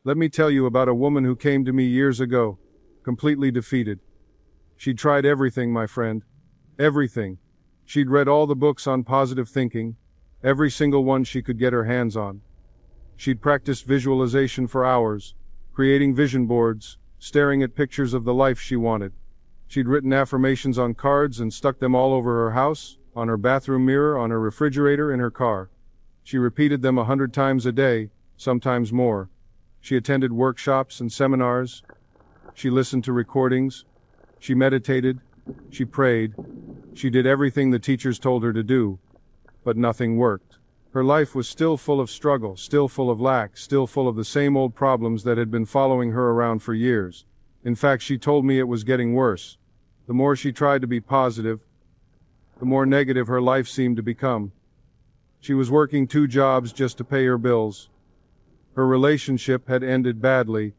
Let me tell you about a woman who came to me years ago, completely defeated. She'd tried everything, my friend. Everything. She'd read all the books on positive thinking, every single one she could get her hands on. She'd practiced visualization for hours, creating vision boards, staring at pictures of the life she wanted. She'd written affirmations on cards and stuck them all over her house, on her bathroom mirror, on her refrigerator, in her car. She repeated them 100 times a day, sometimes more. She attended workshops and seminars. She listened to recordings. She meditated. She prayed. She did everything the teachers told her to do. But nothing worked. Her life was still full of struggle, still full of lack, still full of the same old problems that had been following her around for years. In fact, she told me it was getting worse. The more she tried to be positive, the more negative her life seemed to become. She was working 2 jobs just to pay her bills. Her relationship had ended badly.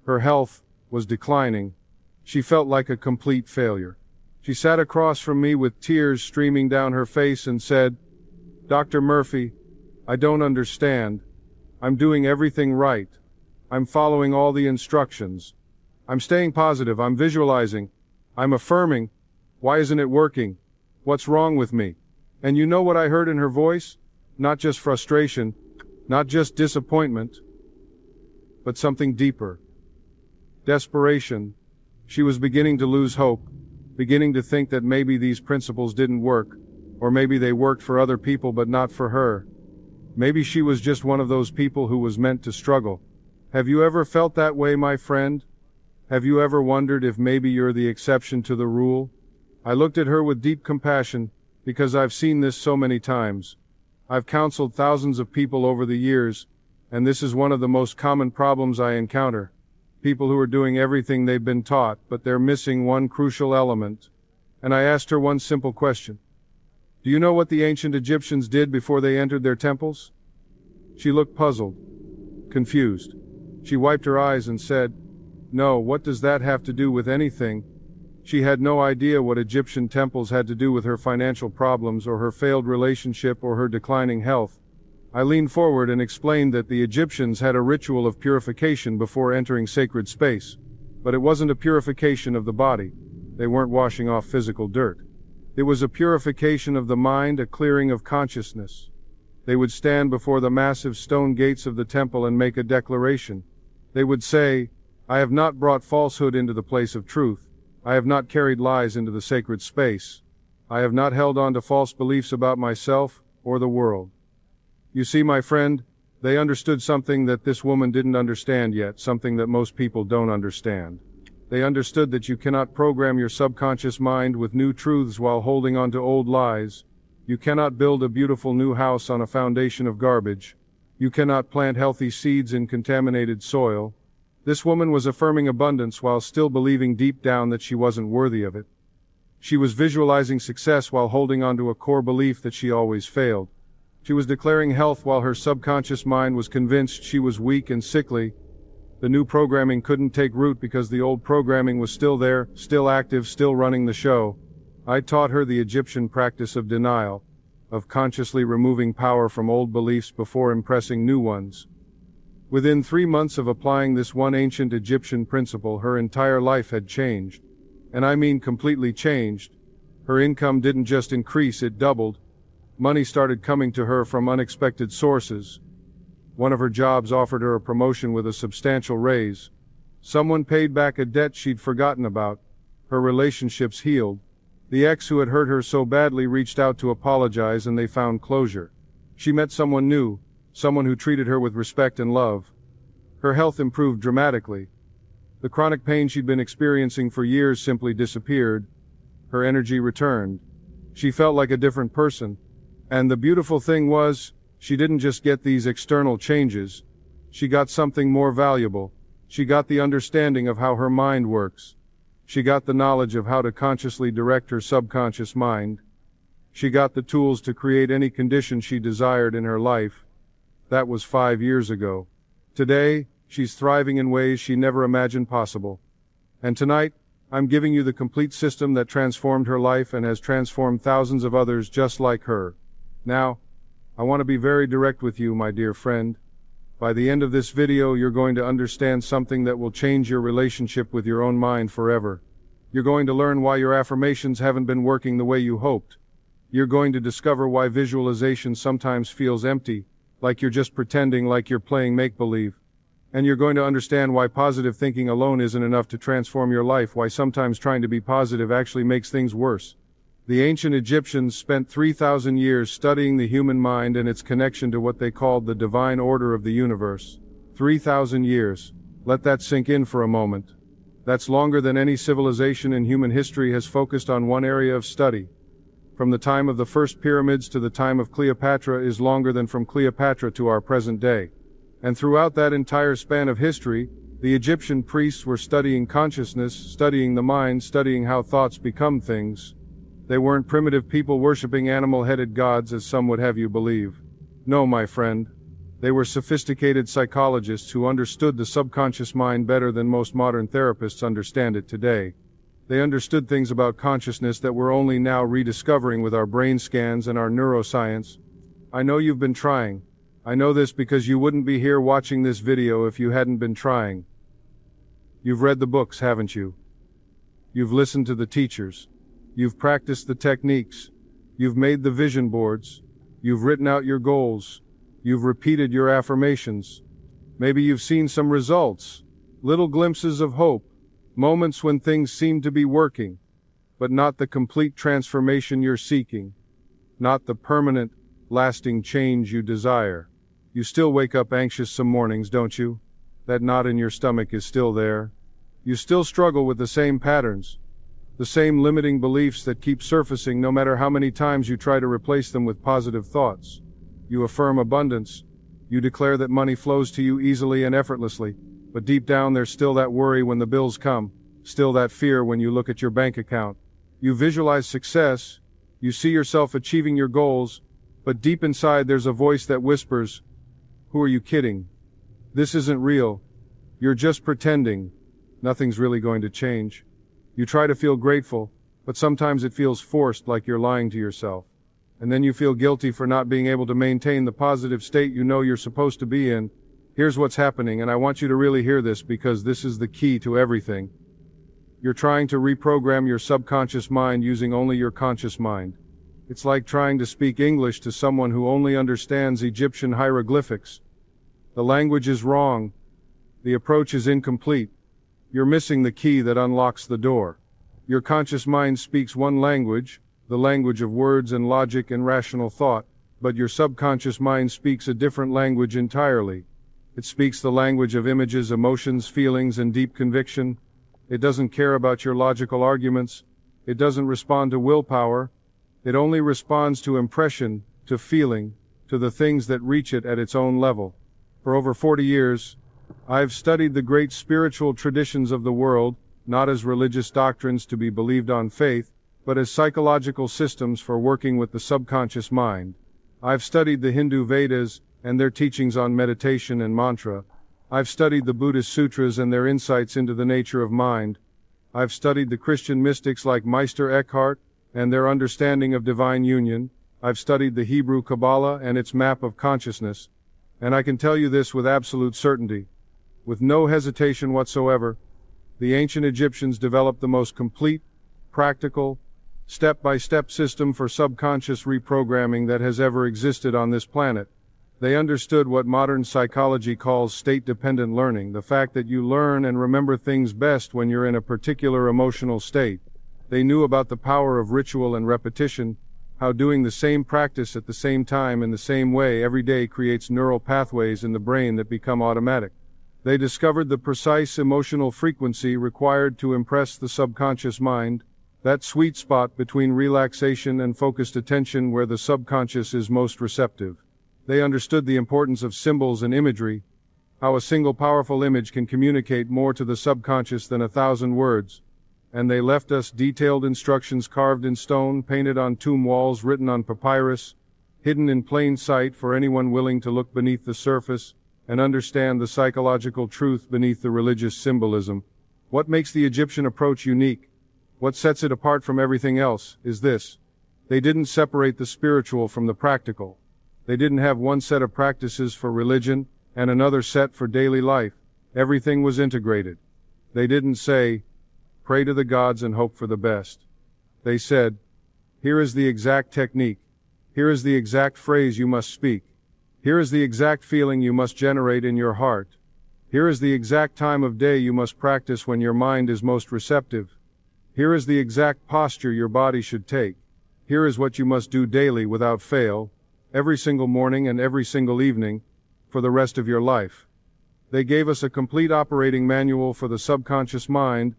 Her health was declining. She felt like a complete failure. She sat across from me with tears streaming down her face and said, "Dr. Murphy, I don't understand. I'm doing everything right. I'm following all the instructions. I'm staying positive. I'm visualizing. I'm affirming. Why isn't it working? What's wrong with me?" And you know what I heard in her voice? Not just frustration, not just disappointment, but something deeper. Desperation. She was beginning to lose hope, beginning to think that maybe these principles didn't work, or maybe they worked for other people but not for her. Maybe she was just one of those people who was meant to struggle. Have you ever felt that way, my friend? Have you ever wondered if maybe you're the exception to the rule? I looked at her with deep compassion, because I've seen this so many times. I've counseled thousands of people over the years, and this is one of the most common problems I encounter. People who are doing everything they've been taught, but they're missing one crucial element. And I asked her one simple question. Do you know what the ancient Egyptians did before they entered their temples? She looked puzzled, confused. She wiped her eyes and said, "No, what does that have to do with anything?" She had no idea what Egyptian temples had to do with her financial problems or her failed relationship or her declining health. I leaned forward and explained that the Egyptians had a ritual of purification before entering sacred space. But it wasn't a purification of the body. They weren't washing off physical dirt. It was a purification of the mind, a clearing of consciousness. They would stand before the massive stone gates of the temple and make a declaration. They would say, "I have not brought falsehood into the place of truth. I have not carried lies into the sacred space. I have not held on to false beliefs about myself or the world." You see, my friend, they understood something that this woman didn't understand yet, something that most people don't understand. They understood that you cannot program your subconscious mind with new truths while holding on to old lies. You cannot build a beautiful new house on a foundation of garbage. You cannot plant healthy seeds in contaminated soil. This woman was affirming abundance while still believing deep down that she wasn't worthy of it. She was visualizing success while holding on to a core belief that she always failed. She was declaring health while her subconscious mind was convinced she was weak and sickly. The new programming couldn't take root because the old programming was still there, still active, still running the show. I taught her the Egyptian practice of denial, of consciously removing power from old beliefs before impressing new ones. Within 3 months of applying this one ancient Egyptian principle, her entire life had changed. And I mean completely changed. Her income didn't just increase, it doubled. Money started coming to her from unexpected sources. One of her jobs offered her a promotion with a substantial raise. Someone paid back a debt she'd forgotten about. Her relationships healed. The ex who had hurt her so badly reached out to apologize and they found closure. She met someone new, someone who treated her with respect and love. Her health improved dramatically. The chronic pain she'd been experiencing for years simply disappeared. Her energy returned. She felt like a different person. And the beautiful thing was, she didn't just get these external changes. She got something more valuable. She got the understanding of how her mind works. She got the knowledge of how to consciously direct her subconscious mind. She got the tools to create any condition she desired in her life. That was 5 years ago. Today, she's thriving in ways she never imagined possible. And tonight, I'm giving you the complete system that transformed her life and has transformed thousands of others just like her. Now, I want to be very direct with you, my dear friend. By the end of this video, you're going to understand something that will change your relationship with your own mind forever. You're going to learn why your affirmations haven't been working the way you hoped. You're going to discover why visualization sometimes feels empty, like you're just pretending, like you're playing make-believe. And you're going to understand why positive thinking alone isn't enough to transform your life, why sometimes trying to be positive actually makes things worse. The ancient Egyptians spent 3,000 years studying the human mind and its connection to what they called the divine order of the universe. 3,000 years. Let that sink in for a moment. That's longer than any civilization in human history has focused on one area of study. From the time of the first pyramids to the time of Cleopatra is longer than from Cleopatra to our present day. And throughout that entire span of history, the Egyptian priests were studying consciousness, studying the mind, studying how thoughts become things. They weren't primitive people worshipping animal-headed gods as some would have you believe. No, my friend. They were sophisticated psychologists who understood the subconscious mind better than most modern therapists understand it today. They understood things about consciousness that we're only now rediscovering with our brain scans and our neuroscience. I know you've been trying. I know this because you wouldn't be here watching this video if you hadn't been trying. You've read the books, haven't you? You've listened to the teachers. You've practiced the techniques. You've made the vision boards. You've written out your goals. You've repeated your affirmations. Maybe you've seen some results, little glimpses of hope, moments when things seem to be working, but not the complete transformation you're seeking, not the permanent, lasting change you desire. You still wake up anxious some mornings, don't you? That knot in your stomach is still there. You still struggle with the same patterns, the same limiting beliefs that keep surfacing no matter how many times you try to replace them with positive thoughts. You affirm abundance. You declare that money flows to you easily and effortlessly. But deep down there's still that worry when the bills come, still that fear when you look at your bank account. You visualize success, you see yourself achieving your goals, but deep inside there's a voice that whispers, "Who are you kidding? This isn't real. You're just pretending. Nothing's really going to change." You try to feel grateful, but sometimes it feels forced, like you're lying to yourself. And then you feel guilty for not being able to maintain the positive state you know you're supposed to be in. Here's what's happening, and I want you to really hear this because this is the key to everything. You're trying to reprogram your subconscious mind using only your conscious mind. It's like trying to speak English to someone who only understands Egyptian hieroglyphics. The language is wrong. The approach is incomplete. You're missing the key that unlocks the door. Your conscious mind speaks one language, the language of words and logic and rational thought, but your subconscious mind speaks a different language entirely. It speaks the language of images, emotions, feelings, and deep conviction. It doesn't care about your logical arguments. It doesn't respond to willpower. It only responds to impression, to feeling, to the things that reach it at its own level. For over 40 years, I've studied the great spiritual traditions of the world, not as religious doctrines to be believed on faith, but as psychological systems for working with the subconscious mind. I've studied the Hindu Vedas and their teachings on meditation and mantra. I've studied the Buddhist sutras and their insights into the nature of mind. I've studied the Christian mystics like Meister Eckhart and their understanding of divine union. I've studied the Hebrew Kabbalah and its map of consciousness. And I can tell you this with absolute certainty, with no hesitation whatsoever, the ancient Egyptians developed the most complete, practical, step-by-step system for subconscious reprogramming that has ever existed on this planet. They understood what modern psychology calls state-dependent learning, the fact that you learn and remember things best when you're in a particular emotional state. They knew about the power of ritual and repetition, how doing the same practice at the same time in the same way every day creates neural pathways in the brain that become automatic. They discovered the precise emotional frequency required to impress the subconscious mind, that sweet spot between relaxation and focused attention where the subconscious is most receptive. They understood the importance of symbols and imagery, how a single powerful image can communicate more to the subconscious than 1,000 words. And they left us detailed instructions carved in stone, painted on tomb walls, written on papyrus, hidden in plain sight for anyone willing to look beneath the surface and understand the psychological truth beneath the religious symbolism. What makes the Egyptian approach unique, what sets it apart from everything else, is this. They didn't separate the spiritual from the practical. They didn't have one set of practices for religion and another set for daily life. Everything was integrated. They didn't say, pray to the gods and hope for the best. They said, here is the exact technique. Here is the exact phrase you must speak. Here is the exact feeling you must generate in your heart. Here is the exact time of day you must practice when your mind is most receptive. Here is the exact posture your body should take. Here is what you must do daily without fail, every single morning and every single evening, for the rest of your life. They gave us a complete operating manual for the subconscious mind,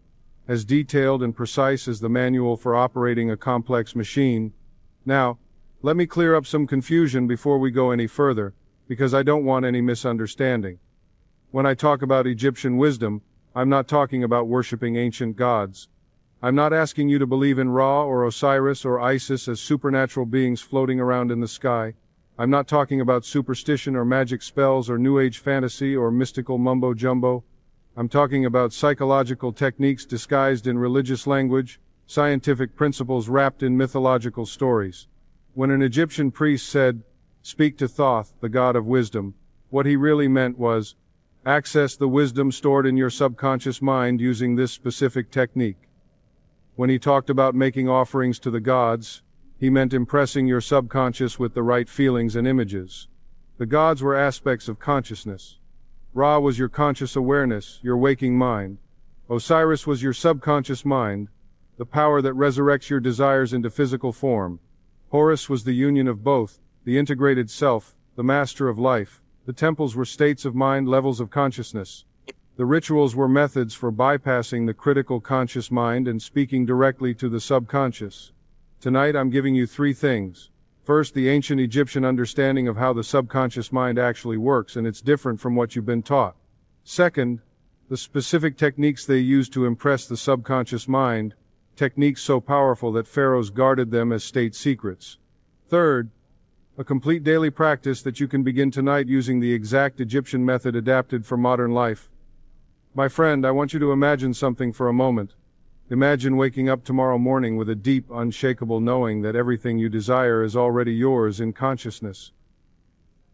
as detailed and precise as the manual for operating a complex machine. Now, let me clear up some confusion before we go any further, because I don't want any misunderstanding. When I talk about Egyptian wisdom, I'm not talking about worshiping ancient gods. I'm not asking you to believe in Ra or Osiris or Isis as supernatural beings floating around in the sky. I'm not talking about superstition or magic spells or New Age fantasy or mystical mumbo-jumbo. I'm talking about psychological techniques disguised in religious language, scientific principles wrapped in mythological stories. When an Egyptian priest said, speak to Thoth, the god of wisdom, what he really meant was, access the wisdom stored in your subconscious mind using this specific technique. When he talked about making offerings to the gods, he meant impressing your subconscious with the right feelings and images. The gods were aspects of consciousness. Ra was your conscious awareness, your waking mind. Osiris was your subconscious mind, the power that resurrects your desires into physical form. Horus was the union of both, the integrated self, the master of life. The temples were states of mind, levels of consciousness. The rituals were methods for bypassing the critical conscious mind and speaking directly to the subconscious. Tonight I'm giving you three things. First, the ancient Egyptian understanding of how the subconscious mind actually works, and it's different from what you've been taught. Second, the specific techniques they used to impress the subconscious mind, techniques so powerful that pharaohs guarded them as state secrets. Third, a complete daily practice that you can begin tonight using the exact Egyptian method adapted for modern life. My friend, I want you to imagine something for a moment. Imagine waking up tomorrow morning with a deep, unshakable knowing that everything you desire is already yours in consciousness.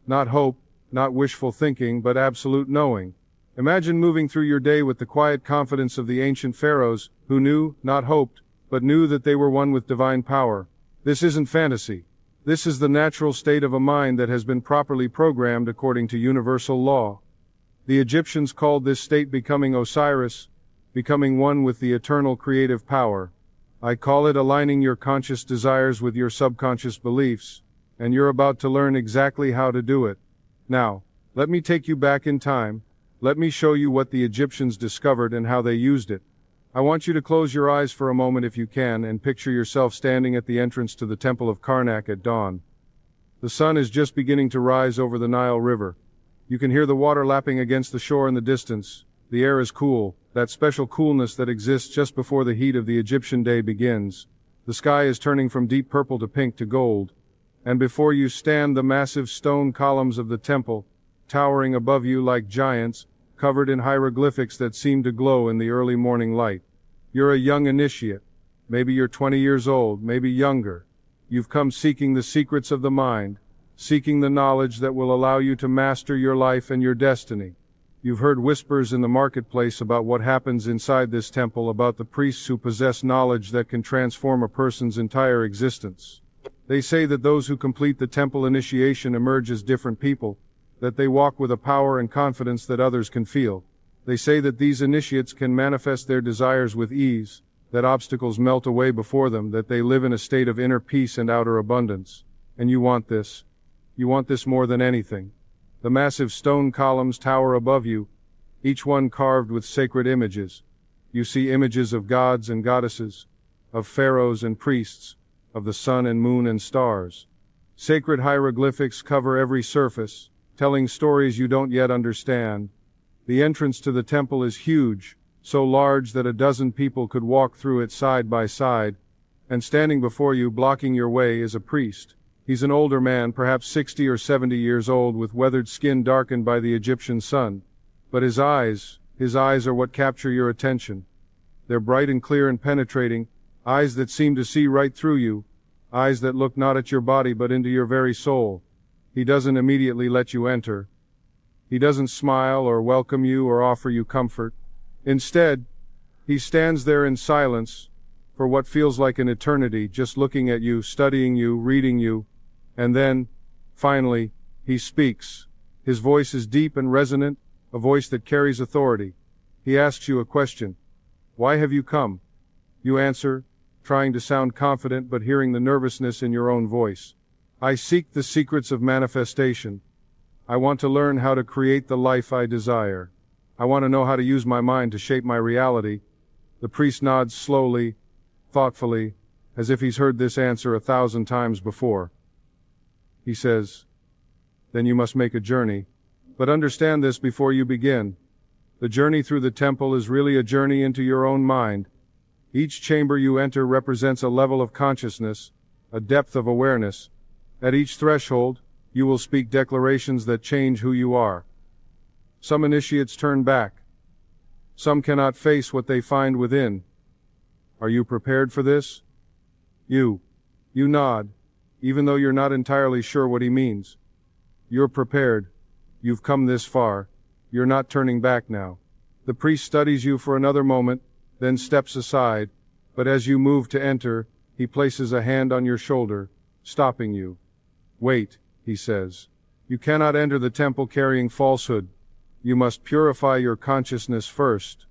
Not hope, not wishful thinking, but absolute knowing. Imagine moving through your day with the quiet confidence of the ancient pharaohs, who knew, not hoped, but knew that they were one with divine power. This isn't fantasy. This is the natural state of a mind that has been properly programmed according to universal law. The Egyptians called this state becoming Osiris, becoming one with the eternal creative power. I call it aligning your conscious desires with your subconscious beliefs, and you're about to learn exactly how to do it. Now, let me take you back in time. Let me show you what the Egyptians discovered and how they used it. I want you to close your eyes for a moment if you can and picture yourself standing at the entrance to the Temple of Karnak at dawn. The sun is just beginning to rise over the Nile River. You can hear the water lapping against the shore in the distance. The air is cool, that special coolness that exists just before the heat of the Egyptian day begins. The sky is turning from deep purple to pink to gold. And before you stand the massive stone columns of the temple, towering above you like giants, covered in hieroglyphics that seem to glow in the early morning light. You're a young initiate. Maybe you're 20 years old, maybe younger. You've come seeking the secrets of the mind, seeking the knowledge that will allow you to master your life and your destiny. You've heard whispers in the marketplace about what happens inside this temple, about the priests who possess knowledge that can transform a person's entire existence. They say that those who complete the temple initiation emerge as different people, that they walk with a power and confidence that others can feel. They say that these initiates can manifest their desires with ease, that obstacles melt away before them, that they live in a state of inner peace and outer abundance. And you want this. You want this more than anything. The massive stone columns tower above you, each one carved with sacred images. You see images of gods and goddesses, of pharaohs and priests, of the sun and moon and stars. Sacred hieroglyphics cover every surface, telling stories you don't yet understand. The entrance to the temple is huge, so large that a dozen people could walk through it side by side, and standing before you, blocking your way, is a priest. He's an older man, perhaps 60 or 70 years old, with weathered skin darkened by the Egyptian sun. But his eyes are what capture your attention. They're bright and clear and penetrating, eyes that seem to see right through you, eyes that look not at your body but into your very soul. He doesn't immediately let you enter. He doesn't smile or welcome you or offer you comfort. Instead, he stands there in silence for what feels like an eternity, just looking at you, studying you, reading you, and then, finally, he speaks. His voice is deep and resonant, a voice that carries authority. He asks you a question. Why have you come? You answer, trying to sound confident but hearing the nervousness in your own voice. I seek the secrets of manifestation. I want to learn how to create the life I desire. I want to know how to use my mind to shape my reality. The priest nods slowly, thoughtfully, as if he's heard this answer 1,000 times before. He says, then you must make a journey. But understand this before you begin. The journey through the temple is really a journey into your own mind. Each chamber you enter represents a level of consciousness, a depth of awareness. At each threshold, you will speak declarations that change who you are. Some initiates turn back. Some cannot face what they find within. Are you prepared for this? You nod, even though you're not entirely sure what he means. You're prepared. You've come this far. You're not turning back now. The priest studies you for another moment, then steps aside, but as you move to enter, he places a hand on your shoulder, stopping you. Wait, he says. You cannot enter the temple carrying falsehood. You must purify your consciousness first.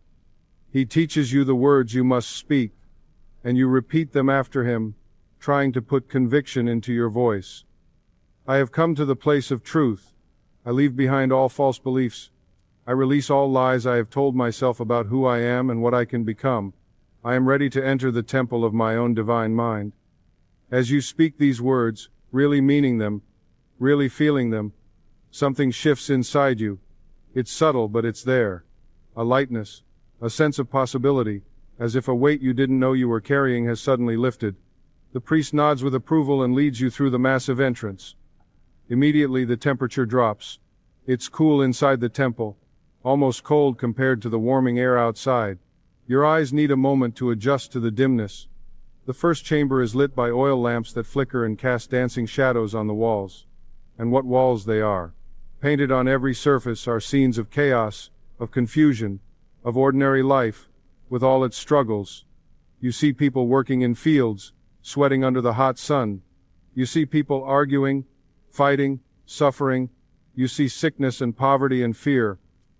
He teaches you the words you must speak, and you repeat them after him, trying to put conviction into your voice. I have come to the place of truth. I leave behind all false beliefs. I release all lies I have told myself about who I am and what I can become. I am ready to enter the temple of my own divine mind. As you speak these words, really meaning them, really feeling them, something shifts inside you. It's subtle, but it's there. A lightness, a sense of possibility, as if a weight you didn't know you were carrying has suddenly lifted. The priest nods with approval and leads you through the massive entrance. Immediately the temperature drops. It's cool inside the temple, almost cold compared to the warming air outside. Your eyes need a moment to adjust to the dimness. The first chamber is lit by oil lamps that flicker and cast dancing shadows on the walls. And what walls they are. Painted on every surface are scenes of chaos, of confusion, of ordinary life, with all its struggles. You see people working in fields, sweating under the hot sun. You see people arguing, fighting, suffering. You see sickness and poverty and fear.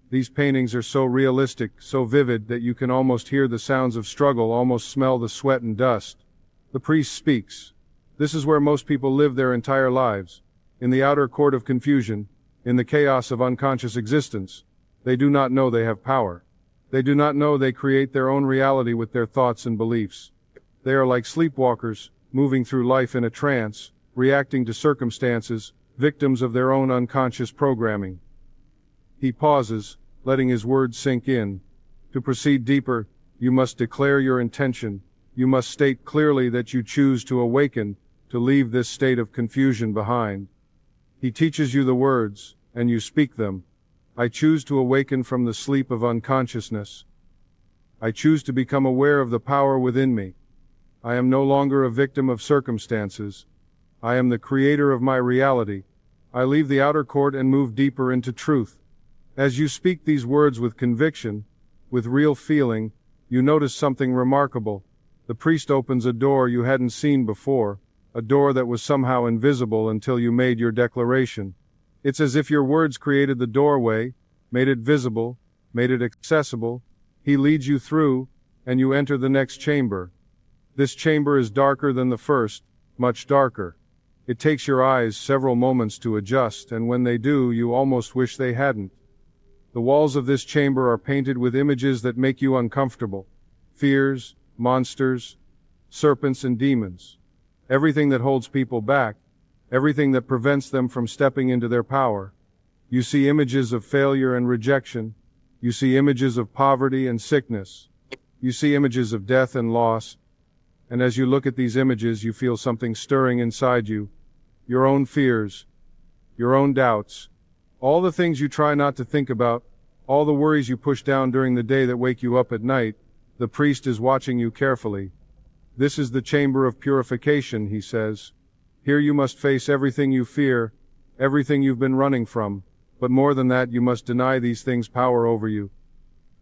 These paintings are so realistic, so vivid, that you can almost hear the sounds of struggle, almost smell the sweat and dust. The priest speaks. This is where most people live their entire lives. In the outer court of confusion, in the chaos of unconscious existence. They do not know they have power. They do not know they create their own reality with their thoughts and beliefs. They are like sleepwalkers, moving through life in a trance, reacting to circumstances, victims of their own unconscious programming. He pauses, letting his words sink in. To proceed deeper, you must declare your intention. You must state clearly that you choose to awaken, to leave this state of confusion behind. He teaches you the words, and you speak them. I choose to awaken from the sleep of unconsciousness. I choose to become aware of the power within me. I am no longer a victim of circumstances. I am the creator of my reality. I leave the outer court and move deeper into truth. As you speak these words with conviction, with real feeling, you notice something remarkable. The priest opens a door you hadn't seen before, a door that was somehow invisible until you made your declaration. It's as if your words created the doorway, made it visible, made it accessible. He leads you through, and you enter the next chamber. This chamber is darker than the first, much darker. It takes your eyes several moments to adjust, and when they do, you almost wish they hadn't. The walls of this chamber are painted with images that make you uncomfortable. Fears, monsters, serpents and demons. Everything that holds people back, everything that prevents them from stepping into their power. You see images of failure and rejection. You see images of poverty and sickness. You see images of death and loss. And as you look at these images, you feel something stirring inside you. Your own fears, your own doubts, all the things you try not to think about, all the worries you push down during the day that wake you up at night. The priest is watching you carefully. This is the chamber of purification, he says. Here you must face everything you fear, everything you've been running from. But more than that, you must deny these things power over you.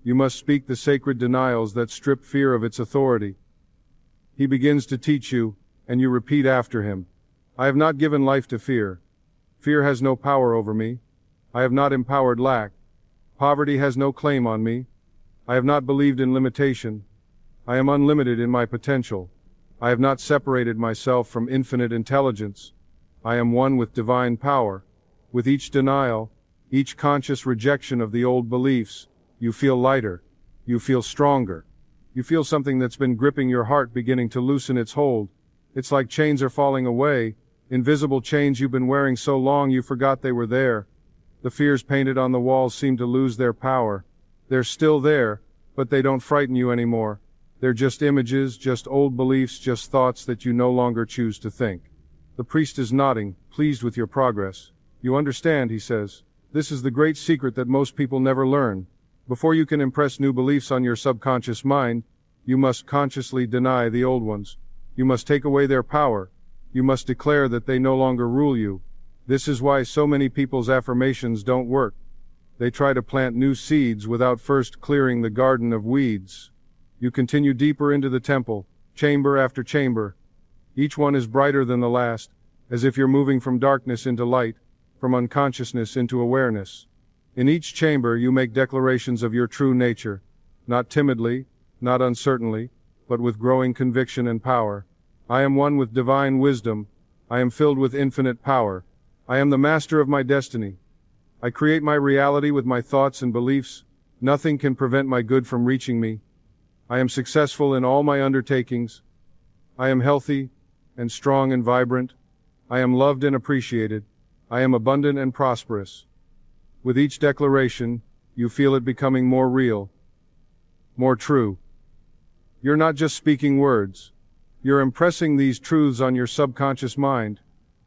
You must speak the sacred denials that strip fear of its authority. He begins to teach you, and you repeat after him. I have not given life to fear. Fear has no power over me. I have not empowered lack. Poverty has no claim on me. I have not believed in limitation. I am unlimited in my potential. I have not separated myself from infinite intelligence. I am one with divine power. With each denial, each conscious rejection of the old beliefs, you feel lighter. You feel stronger. You feel something that's been gripping your heart beginning to loosen its hold. It's like chains are falling away, invisible chains you've been wearing so long you forgot they were there. The fears painted on the walls seem to lose their power. They're still there, but they don't frighten you anymore. They're just images, just old beliefs, just thoughts that you no longer choose to think. The priest is nodding, pleased with your progress. You understand, he says. This is the great secret that most people never learn. Before you can impress new beliefs on your subconscious mind, you must consciously deny the old ones. You must take away their power. You must declare that they no longer rule you. This is why so many people's affirmations don't work. They try to plant new seeds without first clearing the garden of weeds. You continue deeper into the temple, chamber after chamber. Each one is brighter than the last, as if you're moving from darkness into light, from unconsciousness into awareness. In each chamber you make declarations of your true nature, not timidly, not uncertainly, but with growing conviction and power. I am one with divine wisdom. I am filled with infinite power. I am the master of my destiny. I create my reality with my thoughts and beliefs. Nothing can prevent my good from reaching me. I am successful in all my undertakings. I am healthy and strong and vibrant. I am loved and appreciated. I am abundant and prosperous. With each declaration, you feel it becoming more real, more true. You're not just speaking words. You're impressing these truths on your subconscious mind.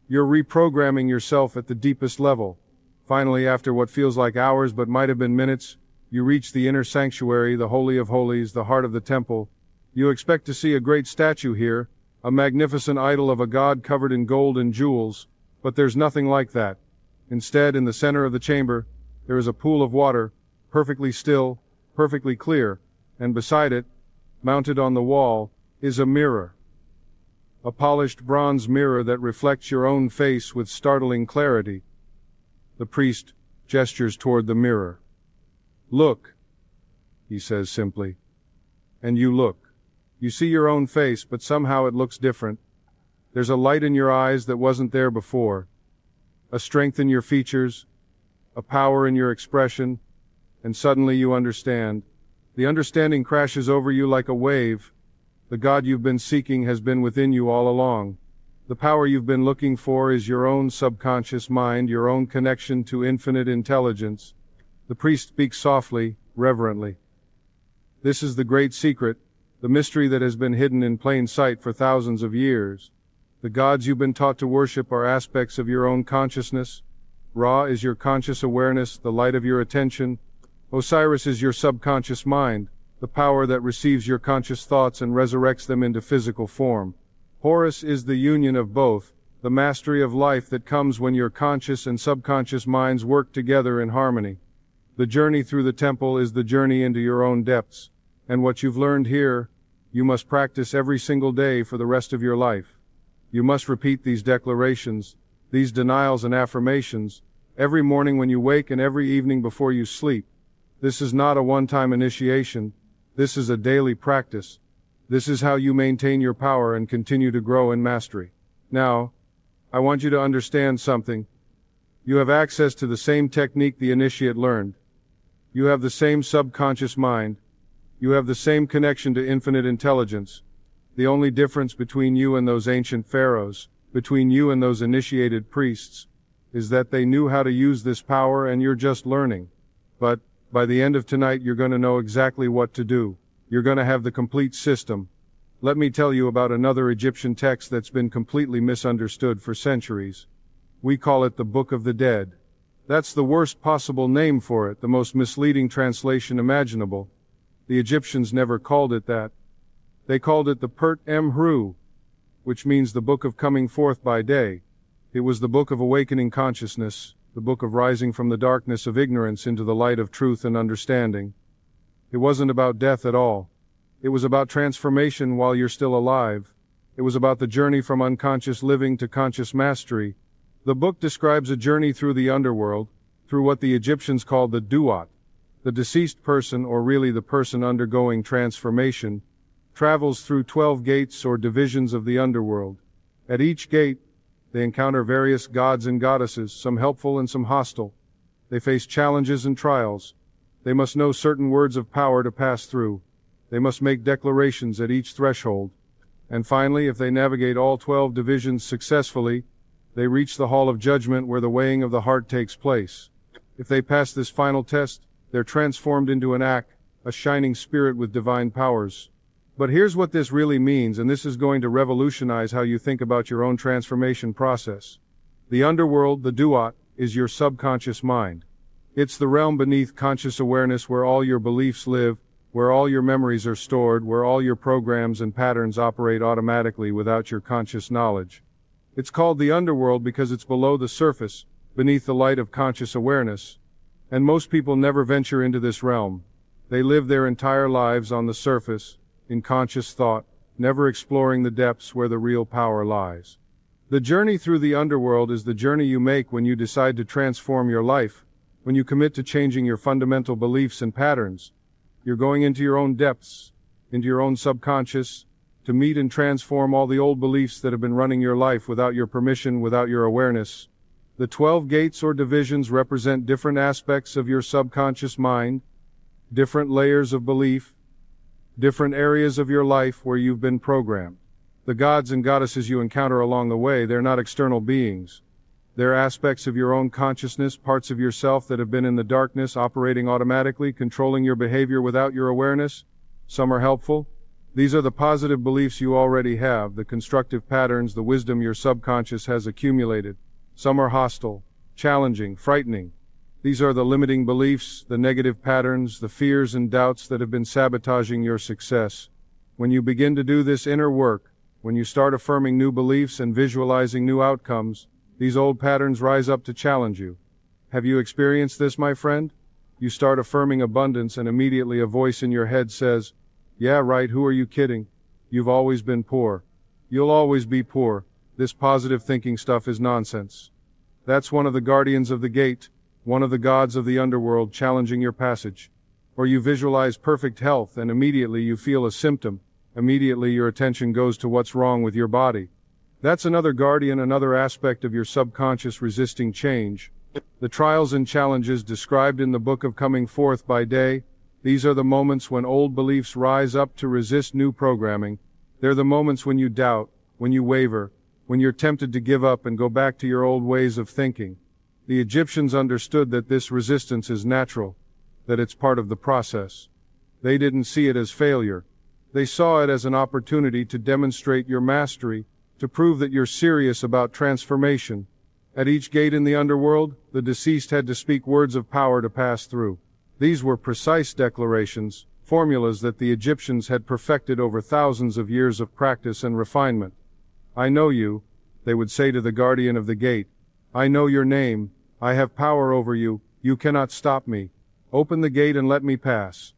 You're reprogramming yourself at the deepest level. Finally, after what feels like hours but might have been minutes, you reach the inner sanctuary, the Holy of Holies, the heart of the temple. You expect to see a great statue here, a magnificent idol of a god covered in gold and jewels, but there's nothing like that. Instead, in the center of the chamber, there is a pool of water, perfectly still, perfectly clear, and beside it, mounted on the wall, is a mirror. A polished bronze mirror that reflects your own face with startling clarity. The priest gestures toward the mirror. Look, he says simply. And you look. You see your own face, but somehow it looks different. There's a light in your eyes that wasn't there before. A strength in your features, a power in your expression, and suddenly you understand. The understanding crashes over you like a wave. The God you've been seeking has been within you all along. The power you've been looking for is your own subconscious mind, your own connection to infinite intelligence. The priest speaks softly, reverently. This is the great secret, the mystery that has been hidden in plain sight for thousands of years. The gods you've been taught to worship are aspects of your own consciousness. Ra is your conscious awareness, the light of your attention. Osiris is your subconscious mind, the power that receives your conscious thoughts and resurrects them into physical form. Horus is the union of both, the mastery of life that comes when your conscious and subconscious minds work together in harmony. The journey through the temple is the journey into your own depths, and what you've learned here, you must practice every single day for the rest of your life. You must repeat these declarations, these denials and affirmations, every morning when you wake and every evening before you sleep. This is not a one-time initiation. This is a daily practice. This is how you maintain your power and continue to grow in mastery. Now, I want you to understand something. You have access to the same technique the initiate learned. You have the same subconscious mind. You have the same connection to infinite intelligence. The only difference between you and those ancient pharaohs, between you and those initiated priests, is that they knew how to use this power and you're just learning. But, by the end of tonight you're going to know exactly what to do. You're going to have the complete system. Let me tell you about another Egyptian text that's been completely misunderstood for centuries. We call it the Book of the Dead. That's the worst possible name for it, the most misleading translation imaginable. The Egyptians never called it that. They called it the Pert Emhru, which means the Book of Coming Forth by Day. It was the Book of Awakening Consciousness, the book of rising from the darkness of ignorance into the light of truth and understanding. It wasn't about death at all. It was about transformation while you're still alive. It was about the journey from unconscious living to conscious mastery. The book describes a journey through the underworld, through what the Egyptians called the duat. The deceased person, or really the person undergoing transformation, travels through 12 gates or divisions of the underworld. At each gate, they encounter various gods and goddesses, some helpful and some hostile. They face challenges and trials. They must know certain words of power to pass through. They must make declarations at each threshold. And finally, if they navigate all 12 divisions successfully, they reach the hall of judgment where the weighing of the heart takes place. If they pass this final test, they're transformed into an Ak, a shining spirit with divine powers. But here's what this really means, and this is going to revolutionize how you think about your own transformation process. The underworld, the duat, is your subconscious mind. It's the realm beneath conscious awareness where all your beliefs live, where all your memories are stored, where all your programs and patterns operate automatically without your conscious knowledge. It's called the underworld because it's below the surface, beneath the light of conscious awareness. And most people never venture into this realm. They live their entire lives on the surface, in conscious thought, never exploring the depths where the real power lies. The journey through the underworld is the journey you make when you decide to transform your life, when you commit to changing your fundamental beliefs and patterns. You're going into your own depths, into your own subconscious, to meet and transform all the old beliefs that have been running your life without your permission, without your awareness. The 12 gates or divisions represent different aspects of your subconscious mind, different layers of belief, different areas of your life where you've been programmed. The gods and goddesses you encounter along the way, they're not external beings. They're aspects of your own consciousness, parts of yourself that have been in the darkness, operating automatically, controlling your behavior without your awareness. Some are helpful. These are the positive beliefs you already have, the constructive patterns, the wisdom your subconscious has accumulated. Some are hostile, challenging, frightening. These are the limiting beliefs, the negative patterns, the fears and doubts that have been sabotaging your success. When you begin to do this inner work, when you start affirming new beliefs and visualizing new outcomes, these old patterns rise up to challenge you. Have you experienced this, my friend? You start affirming abundance and immediately a voice in your head says, "Yeah, right, who are you kidding? You've always been poor. You'll always be poor. This positive thinking stuff is nonsense." That's one of the guardians of the gate, one of the gods of the underworld challenging your passage. Or you visualize perfect health and immediately you feel a symptom. Immediately your attention goes to what's wrong with your body. That's another guardian, another aspect of your subconscious resisting change. The trials and challenges described in the book of Coming Forth by Day, these are the moments when old beliefs rise up to resist new programming. They're the moments when you doubt, when you waver, when you're tempted to give up and go back to your old ways of thinking. The Egyptians understood that this resistance is natural, that it's part of the process. They didn't see it as failure. They saw it as an opportunity to demonstrate your mastery, to prove that you're serious about transformation. At each gate in the underworld, the deceased had to speak words of power to pass through. These were precise declarations, formulas that the Egyptians had perfected over thousands of years of practice and refinement. "I know you," they would say to the guardian of the gate. "I know your name. I have power over you. You cannot stop me. Open the gate and let me pass."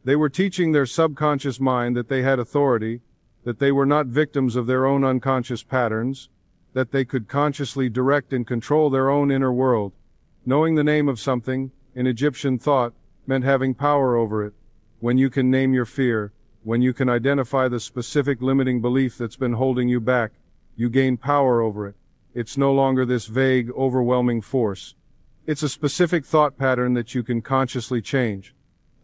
They were teaching their subconscious mind that they had authority, that they were not victims of their own unconscious patterns, that they could consciously direct and control their own inner world. Knowing the name of something, in Egyptian thought, meant having power over it. When you can name your fear, when you can identify the specific limiting belief that's been holding you back, you gain power over it. It's no longer this vague, overwhelming force. It's a specific thought pattern that you can consciously change.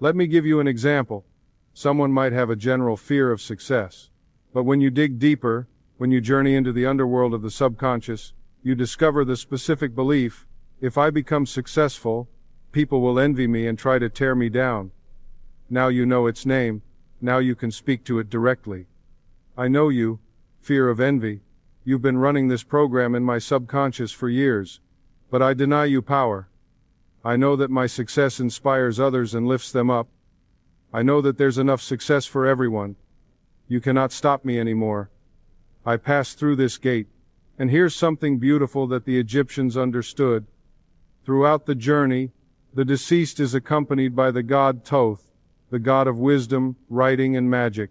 Let me give you an example. Someone might have a general fear of success. But when you dig deeper, when you journey into the underworld of the subconscious, you discover the specific belief, if I become successful, people will envy me and try to tear me down. Now you know its name, now you can speak to it directly. I know you, fear of envy. You've been running this program in my subconscious for years, but I deny you power. I know that my success inspires others and lifts them up. I know that there's enough success for everyone. You cannot stop me anymore. I passed through this gate. And here's something beautiful that the Egyptians understood. Throughout the journey, the deceased is accompanied by the god Thoth, the god of wisdom, writing, and magic.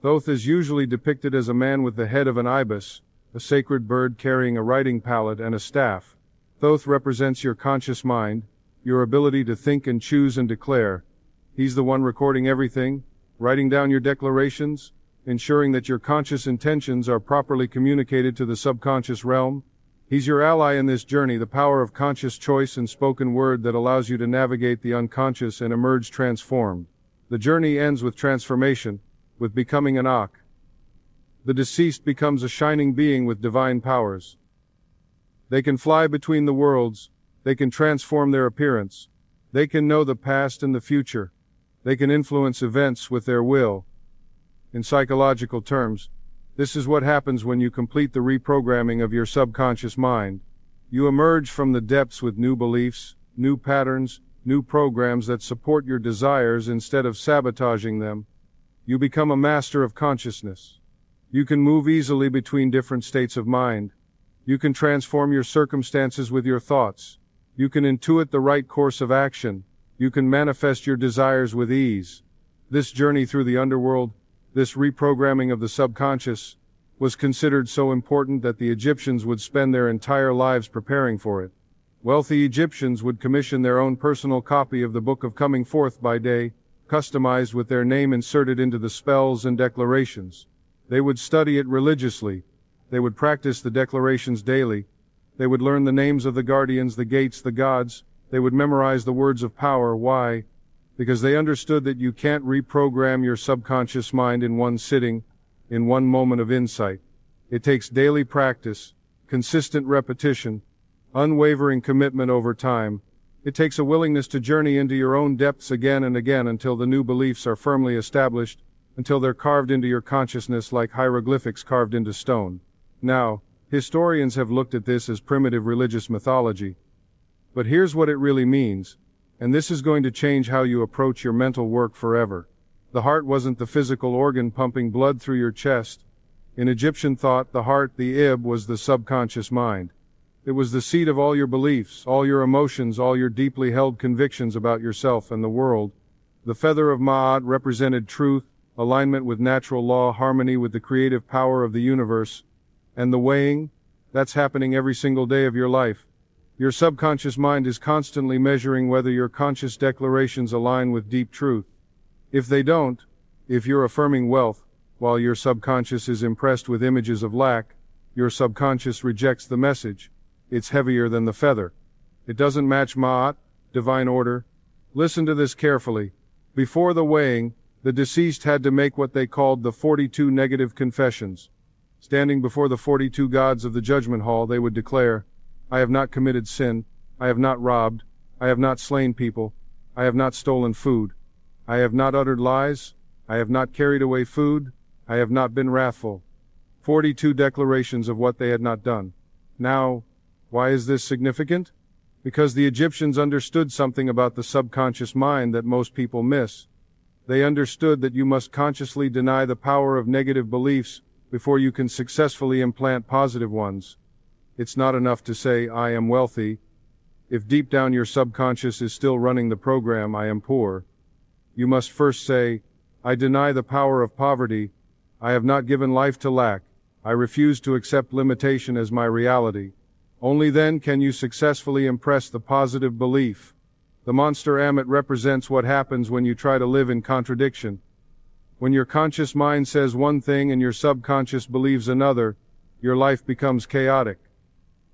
Thoth is usually depicted as a man with the head of an ibis, a sacred bird carrying a writing palette and a staff. Thoth represents your conscious mind, your ability to think and choose and declare. He's the one recording everything, writing down your declarations, ensuring that your conscious intentions are properly communicated to the subconscious realm. He's your ally in this journey, the power of conscious choice and spoken word that allows you to navigate the unconscious and emerge transformed. The journey ends with transformation, with becoming an Ak. The deceased becomes a shining being with divine powers. They can fly between the worlds, they can transform their appearance, they can know the past and the future, they can influence events with their will. In psychological terms, this is what happens when you complete the reprogramming of your subconscious mind. You emerge from the depths with new beliefs, new patterns, new programs that support your desires instead of sabotaging them. You become a master of consciousness. You can move easily between different states of mind. You can transform your circumstances with your thoughts. You can intuit the right course of action. You can manifest your desires with ease. This journey through the underworld, this reprogramming of the subconscious, was considered so important that the Egyptians would spend their entire lives preparing for it. Wealthy Egyptians would commission their own personal copy of the Book of Coming Forth by Day, customized with their name inserted into the spells and declarations. They would study it religiously. They would practice the declarations daily. They would learn the names of the guardians, the gates, the gods. They would memorize the words of power. Why? Because they understood that you can't reprogram your subconscious mind in one sitting, in one moment of insight. It takes daily practice, consistent repetition, unwavering commitment over time. It takes a willingness to journey into your own depths again and again until the new beliefs are firmly established, until they're carved into your consciousness like hieroglyphics carved into stone. Now, historians have looked at this as primitive religious mythology. But here's what it really means, and this is going to change how you approach your mental work forever. The heart wasn't the physical organ pumping blood through your chest. In Egyptian thought, the heart, the Ib, was the subconscious mind. It was the seat of all your beliefs, all your emotions, all your deeply held convictions about yourself and the world. The feather of Ma'at represented truth, alignment with natural law, harmony with the creative power of the universe. And the weighing, that's happening every single day of your life. Your subconscious mind is constantly measuring whether your conscious declarations align with deep truth. If they don't, if you're affirming wealth, while your subconscious is impressed with images of lack, your subconscious rejects the message. It's heavier than the feather. It doesn't match Ma'at, divine order. Listen to this carefully. Before the weighing, the deceased had to make what they called the 42 negative confessions. Standing before the 42 gods of the judgment hall, they would declare, I have not committed sin, I have not robbed, I have not slain people, I have not stolen food, I have not uttered lies, I have not carried away food, I have not been wrathful. 42 declarations of what they had not done. Now, why is this significant? Because the Egyptians understood something about the subconscious mind that most people miss. They understood that you must consciously deny the power of negative beliefs before you can successfully implant positive ones. It's not enough to say, I am wealthy, if deep down your subconscious is still running the program, I am poor. You must first say, I deny the power of poverty, I have not given life to lack, I refuse to accept limitation as my reality. Only then can you successfully impress the positive belief. The monster Amit represents what happens when you try to live in contradiction. When your conscious mind says one thing and your subconscious believes another, your life becomes chaotic.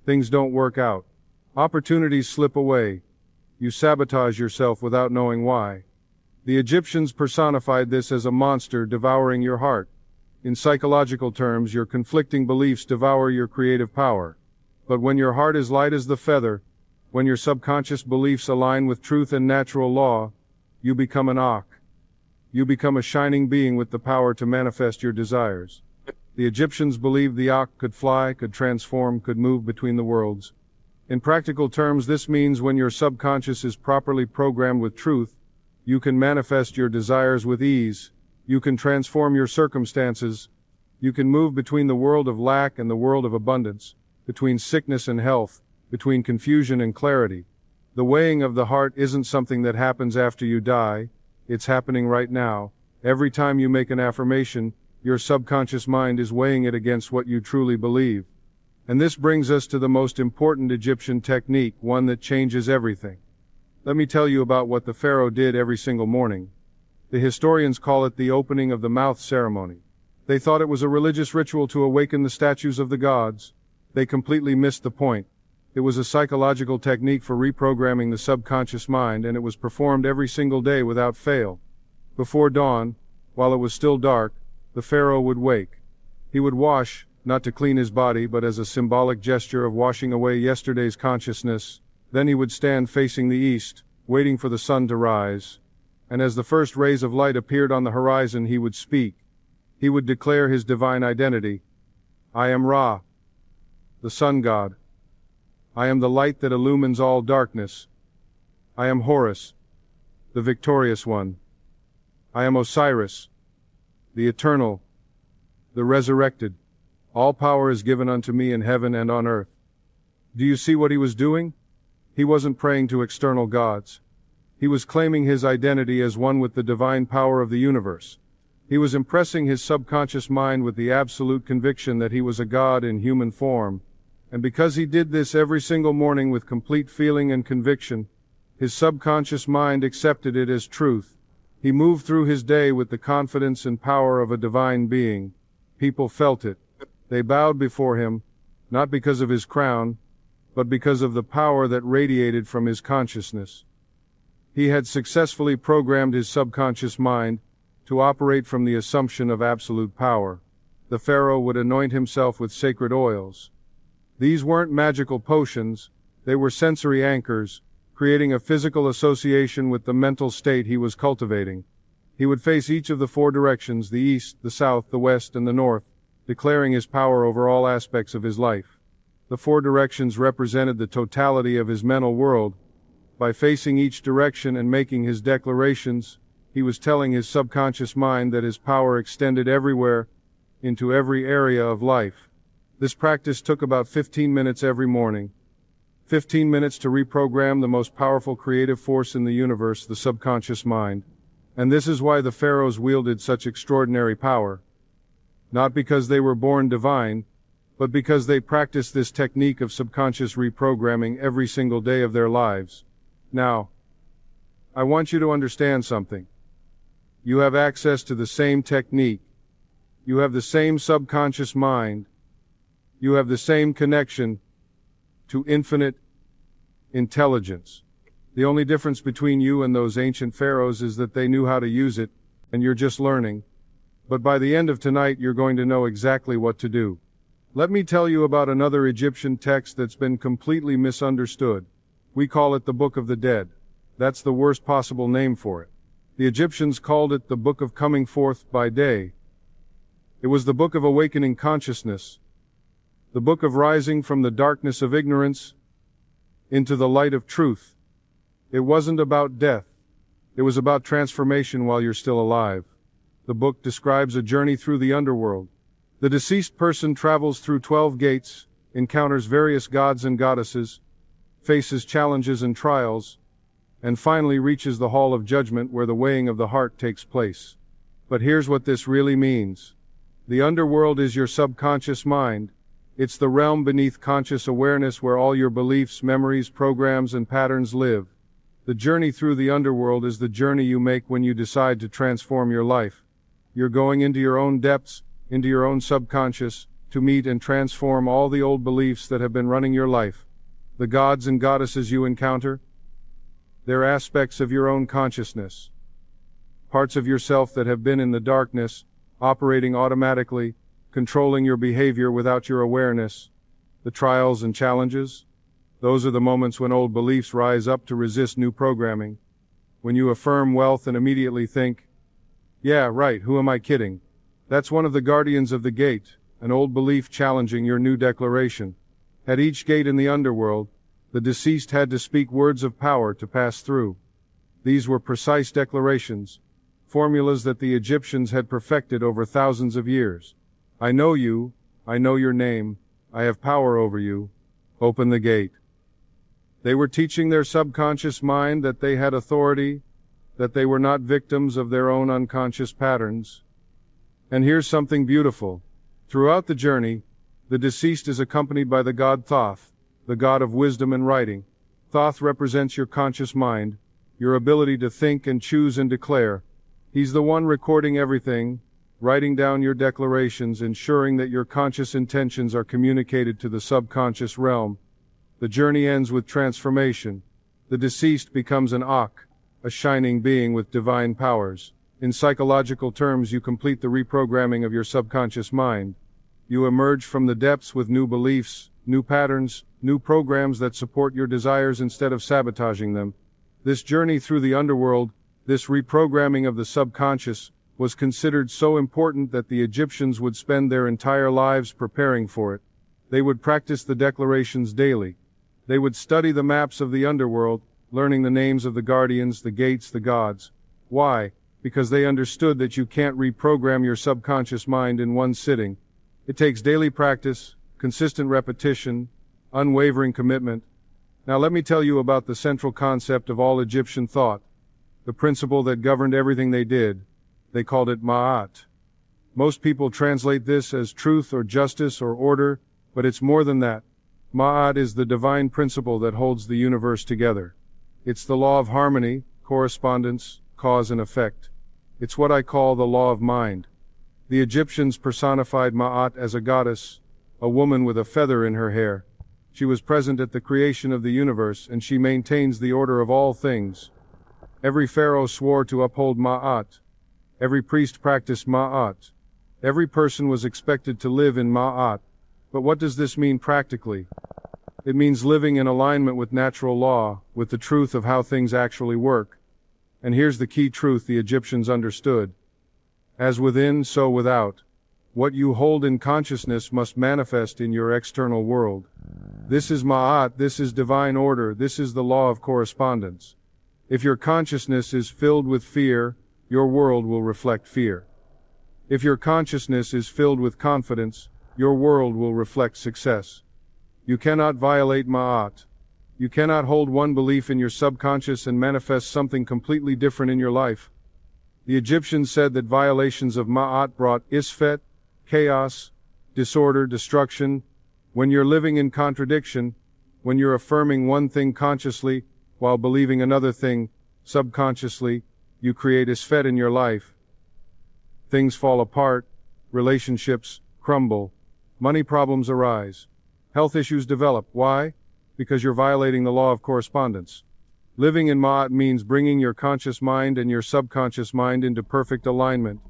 Things don't work out. Opportunities slip away. You sabotage yourself without knowing why. The Egyptians personified this as a monster devouring your heart. In psychological terms, your conflicting beliefs devour your creative power. But when your heart is light as the feather, when your subconscious beliefs align with truth and natural law, you become an Ak. You become a shining being with the power to manifest your desires. The Egyptians believed the Ak could fly, could transform, could move between the worlds. In practical terms, this means when your subconscious is properly programmed with truth, you can manifest your desires with ease, you can transform your circumstances, you can move between the world of lack and the world of abundance, between sickness and health, between confusion and clarity. The weighing of the heart isn't something that happens after you die, it's happening right now. Every time you make an affirmation, your subconscious mind is weighing it against what you truly believe. And this brings us to the most important Egyptian technique, one that changes everything. Let me tell you about what the pharaoh did every single morning. The historians call it the opening of the mouth ceremony. They thought it was a religious ritual to awaken the statues of the gods. They completely missed the point. It was a psychological technique for reprogramming the subconscious mind, and it was performed every single day without fail. Before dawn, while it was still dark, the pharaoh would wake. He would wash, not to clean his body but as a symbolic gesture of washing away yesterday's consciousness. Then he would stand facing the east, waiting for the sun to rise. And as the first rays of light appeared on the horizon, he would speak. He would declare his divine identity. I am Ra, the sun god. I am the light that illumines all darkness. I am Horus, the victorious one. I am Osiris, the eternal, the resurrected. All power is given unto me in heaven and on earth. Do you see what he was doing? He wasn't praying to external gods. He was claiming his identity as one with the divine power of the universe. He was impressing his subconscious mind with the absolute conviction that he was a god in human form. And because he did this every single morning with complete feeling and conviction, his subconscious mind accepted it as truth. He moved through his day with the confidence and power of a divine being. People felt it. They bowed before him, not because of his crown, but because of the power that radiated from his consciousness. He had successfully programmed his subconscious mind to operate from the assumption of absolute power. The pharaoh would anoint himself with sacred oils. These weren't magical potions, they were sensory anchors, creating a physical association with the mental state he was cultivating. He would face each of the four directions, the east, the south, the west, and the north, declaring his power over all aspects of his life. The four directions represented the totality of his mental world. By facing each direction and making his declarations, he was telling his subconscious mind that his power extended everywhere, into every area of life. This practice took about 15 minutes every morning. 15 minutes to reprogram the most powerful creative force in the universe, the subconscious mind. And this is why the pharaohs wielded such extraordinary power. Not because they were born divine, but because they practiced this technique of subconscious reprogramming every single day of their lives. Now, I want you to understand something. You have access to the same technique. You have the same subconscious mind. You have the same connection to infinite intelligence. The only difference between you and those ancient pharaohs is that they knew how to use it, and you're just learning. But by the end of tonight, you're going to know exactly what to do. Let me tell you about another Egyptian text that's been completely misunderstood. We call it the Book of the Dead. That's the worst possible name for it. The Egyptians called it the Book of Coming Forth by Day. It was the book of awakening consciousness, the book of rising from the darkness of ignorance into the light of truth. It wasn't about death. It was about transformation while you're still alive. The book describes a journey through the underworld. The deceased person travels through 12 gates, encounters various gods and goddesses, faces challenges and trials, and finally reaches the hall of judgment where the weighing of the heart takes place. But here's what this really means. The underworld is your subconscious mind. It's the realm beneath conscious awareness where all your beliefs, memories, programs, and patterns live. The journey through the underworld is the journey you make when you decide to transform your life. You're going into your own depths, into your own subconscious, to meet and transform all the old beliefs that have been running your life. The gods and goddesses you encounter, they're aspects of your own consciousness. Parts of yourself that have been in the darkness, operating automatically, controlling your behavior without your awareness. The trials and challenges, those are the moments when old beliefs rise up to resist new programming. When you affirm wealth and immediately think, yeah, right, who am I kidding? That's one of the guardians of the gate, an old belief challenging your new declaration. At each gate in the underworld, the deceased had to speak words of power to pass through. These were precise declarations, formulas that the Egyptians had perfected over thousands of years. I know you, I know your name, I have power over you, open the gate. They were teaching their subconscious mind that they had authority, that they were not victims of their own unconscious patterns. And here's something beautiful. Throughout the journey, the deceased is accompanied by the god Thoth, the god of wisdom and writing. Thoth represents your conscious mind, your ability to think and choose and declare. He's the one recording everything, writing down your declarations, ensuring that your conscious intentions are communicated to the subconscious realm. The journey ends with transformation. The deceased becomes an Ak, a shining being with divine powers. In psychological terms, you complete the reprogramming of your subconscious mind. You emerge from the depths with new beliefs, new patterns, new programs that support your desires instead of sabotaging them. This journey through the underworld, this reprogramming of the subconscious, was considered so important that the Egyptians would spend their entire lives preparing for it. They would practice the declarations daily. They would study the maps of the underworld, learning the names of the guardians, the gates, the gods. Why? Because they understood that you can't reprogram your subconscious mind in one sitting. It takes daily practice, consistent repetition, unwavering commitment. Now let me tell you about the central concept of all Egyptian thought, the principle that governed everything they did. They called it Ma'at. Most people translate this as truth or justice or order, but it's more than that. Ma'at is the divine principle that holds the universe together. It's the law of harmony, correspondence, cause and effect. It's what I call the law of mind. The Egyptians personified Ma'at as a goddess, a woman with a feather in her hair. She was present at the creation of the universe, and she maintains the order of all things. Every pharaoh swore to uphold Ma'at. Every priest practiced Ma'at. Every person was expected to live in Ma'at. But what does this mean practically? It means living in alignment with natural law, with the truth of how things actually work. And here's the key truth the Egyptians understood. As within, so without. What you hold in consciousness must manifest in your external world. This is Ma'at, this is divine order, this is the law of correspondence. If your consciousness is filled with fear, your world will reflect fear. If your consciousness is filled with confidence, your world will reflect success. You cannot violate Ma'at. You cannot hold one belief in your subconscious and manifest something completely different in your life. The Egyptians said that violations of Ma'at brought isfet, chaos, disorder, destruction. When you're living in contradiction, when you're affirming one thing consciously while believing another thing subconsciously, you create isfet in your life. Things fall apart, relationships crumble, money problems arise, health issues develop. Why? Because you're violating the law of correspondence. Living in Ma'at means bringing your conscious mind and your subconscious mind into perfect alignment.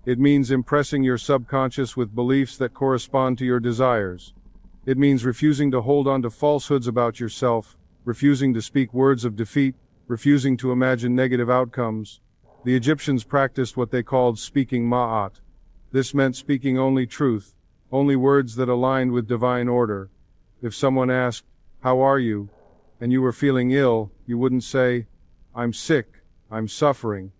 It means impressing your subconscious with beliefs that correspond to your desires. It means refusing to hold on to falsehoods about yourself, refusing to speak words of defeat, refusing to imagine negative outcomes. The Egyptians practiced what they called speaking Ma'at. This meant speaking only truth, only words that aligned with divine order. If someone asked, "How are you?" and you were feeling ill, you wouldn't say, "I'm sick, I'm suffering."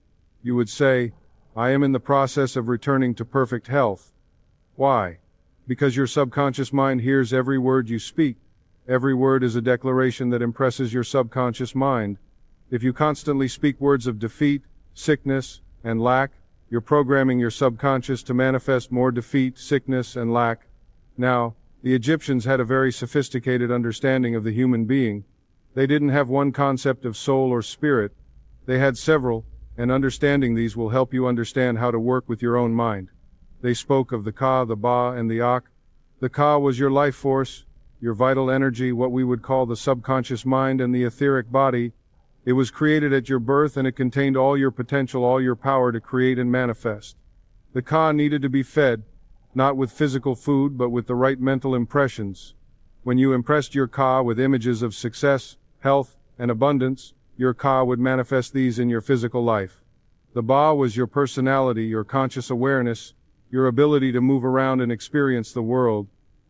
You would say, "I am in the process of returning to perfect health." Why? Because your subconscious mind hears every word you speak. Every word is a declaration that impresses your subconscious mind. If you constantly speak words of defeat, sickness, and lack, you're programming your subconscious to manifest more defeat, sickness, and lack. Now, the Egyptians had a very sophisticated understanding of the human being. They didn't have one concept of soul or spirit. They had several, and understanding these will help you understand how to work with your own mind. They spoke of the Ka, the Ba, and the Ak. The Ka was your life force, your vital energy, what we would call the subconscious mind, and the etheric body. It was created at your birth, and it contained all your potential, all your power to create and manifest. The Ka needed to be fed, not with physical food, but with the right mental impressions. When you impressed your Ka with images of success, health, and abundance, your Ka would manifest these in your physical life. The Ba was your personality, your conscious awareness, your ability to move around and experience the world.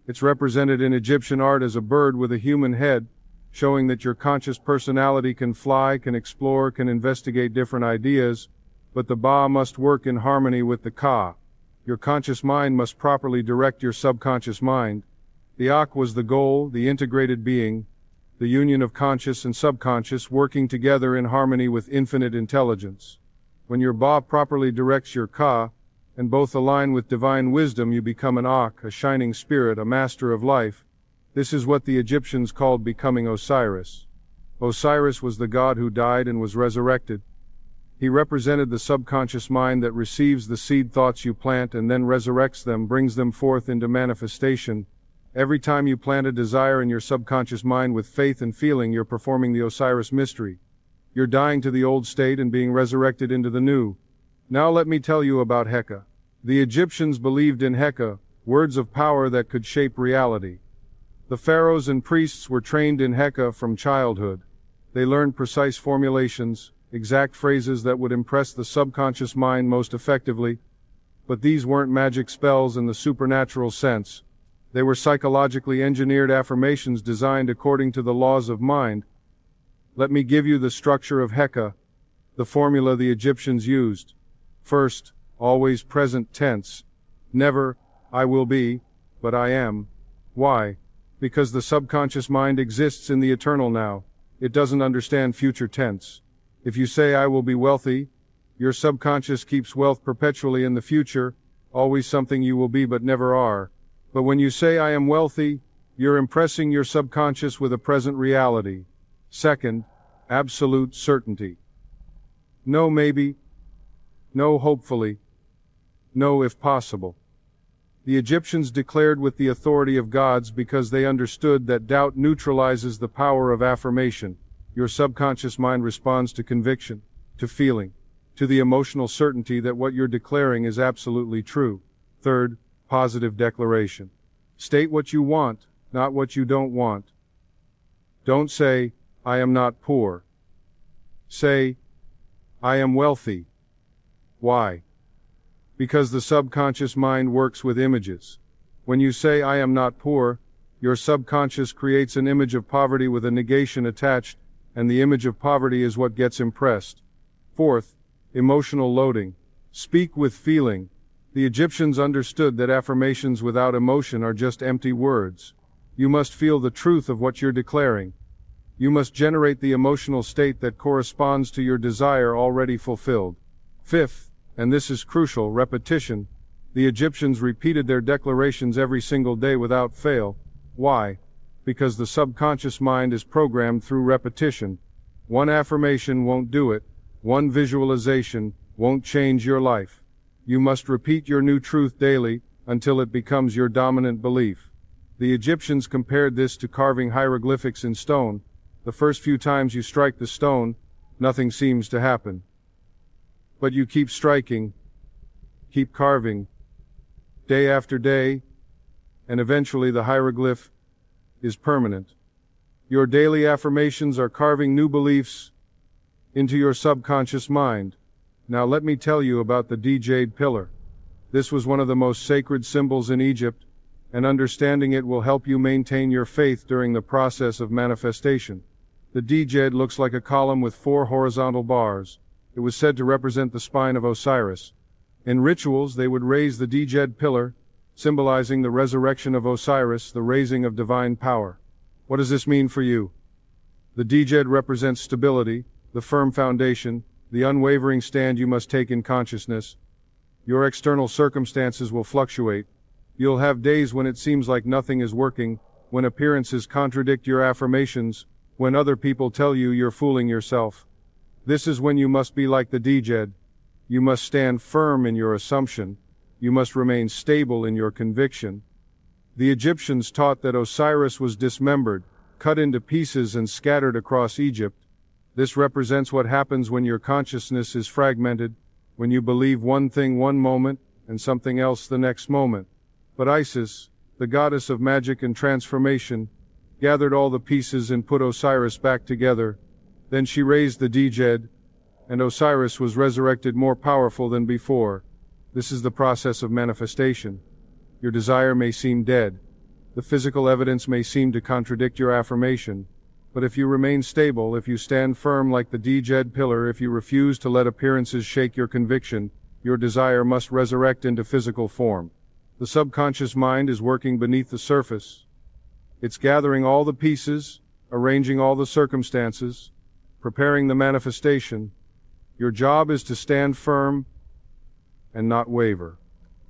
It's represented in Egyptian art as a bird with a human head, showing that your conscious personality can fly, can explore, can investigate different ideas, but the Ba must work in harmony with the Ka. Your conscious mind must properly direct your subconscious mind. The Ak was the goal, the integrated being. the union of conscious and subconscious working together in harmony with infinite intelligence. When your Ba properly directs your Ka, and both align with divine wisdom, you become an Ak, a shining spirit, a master of life. This is what the Egyptians called becoming Osiris. Osiris was the god who died and was resurrected. He represented the subconscious mind that receives the seed thoughts you plant and then resurrects them, brings them forth into manifestation. Every time you plant a desire in your subconscious mind with faith and feeling, you're performing the Osiris mystery. You're dying to the old state and being resurrected into the new. Now let me tell you about Heka. The Egyptians believed in Heka, words of power that could shape reality. The pharaohs and priests were trained in Heka from childhood. They learned precise formulations, exact phrases that would impress the subconscious mind most effectively. But these weren't magic spells in the supernatural sense. They were psychologically engineered affirmations designed according to the laws of mind. Let me give you the structure of Heka, the formula the Egyptians used. First, always present tense. Never, I will be, but I am. Why? Because the subconscious mind exists in the eternal now. It doesn't understand future tense. If you say I will be wealthy, your subconscious keeps wealth perpetually in the future, always something you will be but never are. But when you say I am wealthy, you're impressing your subconscious with a present reality. Second, absolute certainty. No maybe, no hopefully, no if possible. The Egyptians declared with the authority of gods because they understood that doubt neutralizes the power of affirmation. Your subconscious mind responds to conviction, to feeling, to the emotional certainty that what you're declaring is absolutely true. Third, positive declaration. State what you want, not what you don't want. Don't say, I am not poor. Say, I am wealthy. Why? Because the subconscious mind works with images. When you say I am not poor, your subconscious creates an image of poverty with a negation attached, and the image of poverty is what gets impressed. Fourth, emotional loading. Speak with feeling. The Egyptians understood that affirmations without emotion are just empty words. You must feel the truth of what you're declaring. You must generate the emotional state that corresponds to your desire already fulfilled. Fifth, and this is crucial, repetition. The Egyptians repeated their declarations every single day without fail. Why? Because the subconscious mind is programmed through repetition. One affirmation won't do it. One visualization won't change your life. You must repeat your new truth daily until it becomes your dominant belief. The Egyptians compared this to carving hieroglyphics in stone. The first few times you strike the stone, nothing seems to happen. But you keep striking, keep carving, day after day, and eventually the hieroglyph is permanent. Your daily affirmations are carving new beliefs into your subconscious mind. Now let me tell you about the D-Jade pillar. This was one of the most sacred symbols in Egypt, and understanding it will help you maintain your faith during the process of manifestation. The D-Jade looks like a column with 4 horizontal bars. It was said to represent the spine of Osiris. In rituals, they would raise the D-Jade pillar, symbolizing the resurrection of Osiris, the raising of divine power. What does this mean for you? The D-Jade represents stability, the firm foundation, the unwavering stand you must take in consciousness. Your external circumstances will fluctuate. You'll have days when it seems like nothing is working, when appearances contradict your affirmations, when other people tell you you're fooling yourself. This is when you must be like the D-Jade. You must stand firm in your assumption. You must remain stable in your conviction. The Egyptians taught that Osiris was dismembered, cut into pieces and scattered across Egypt. This represents what happens when your consciousness is fragmented, when you believe one thing one moment and something else the next moment. But Isis, the goddess of magic and transformation, gathered all the pieces and put Osiris back together. Then she raised the D-Jade, and Osiris was resurrected more powerful than before. This is the process of manifestation. Your desire may seem dead. The physical evidence may seem to contradict your affirmation. But if you remain stable, if you stand firm like the D-Jade pillar, if you refuse to let appearances shake your conviction, your desire must resurrect into physical form. The subconscious mind is working beneath the surface. It's gathering all the pieces, arranging all the circumstances, preparing the manifestation. Your job is to stand firm and not waver.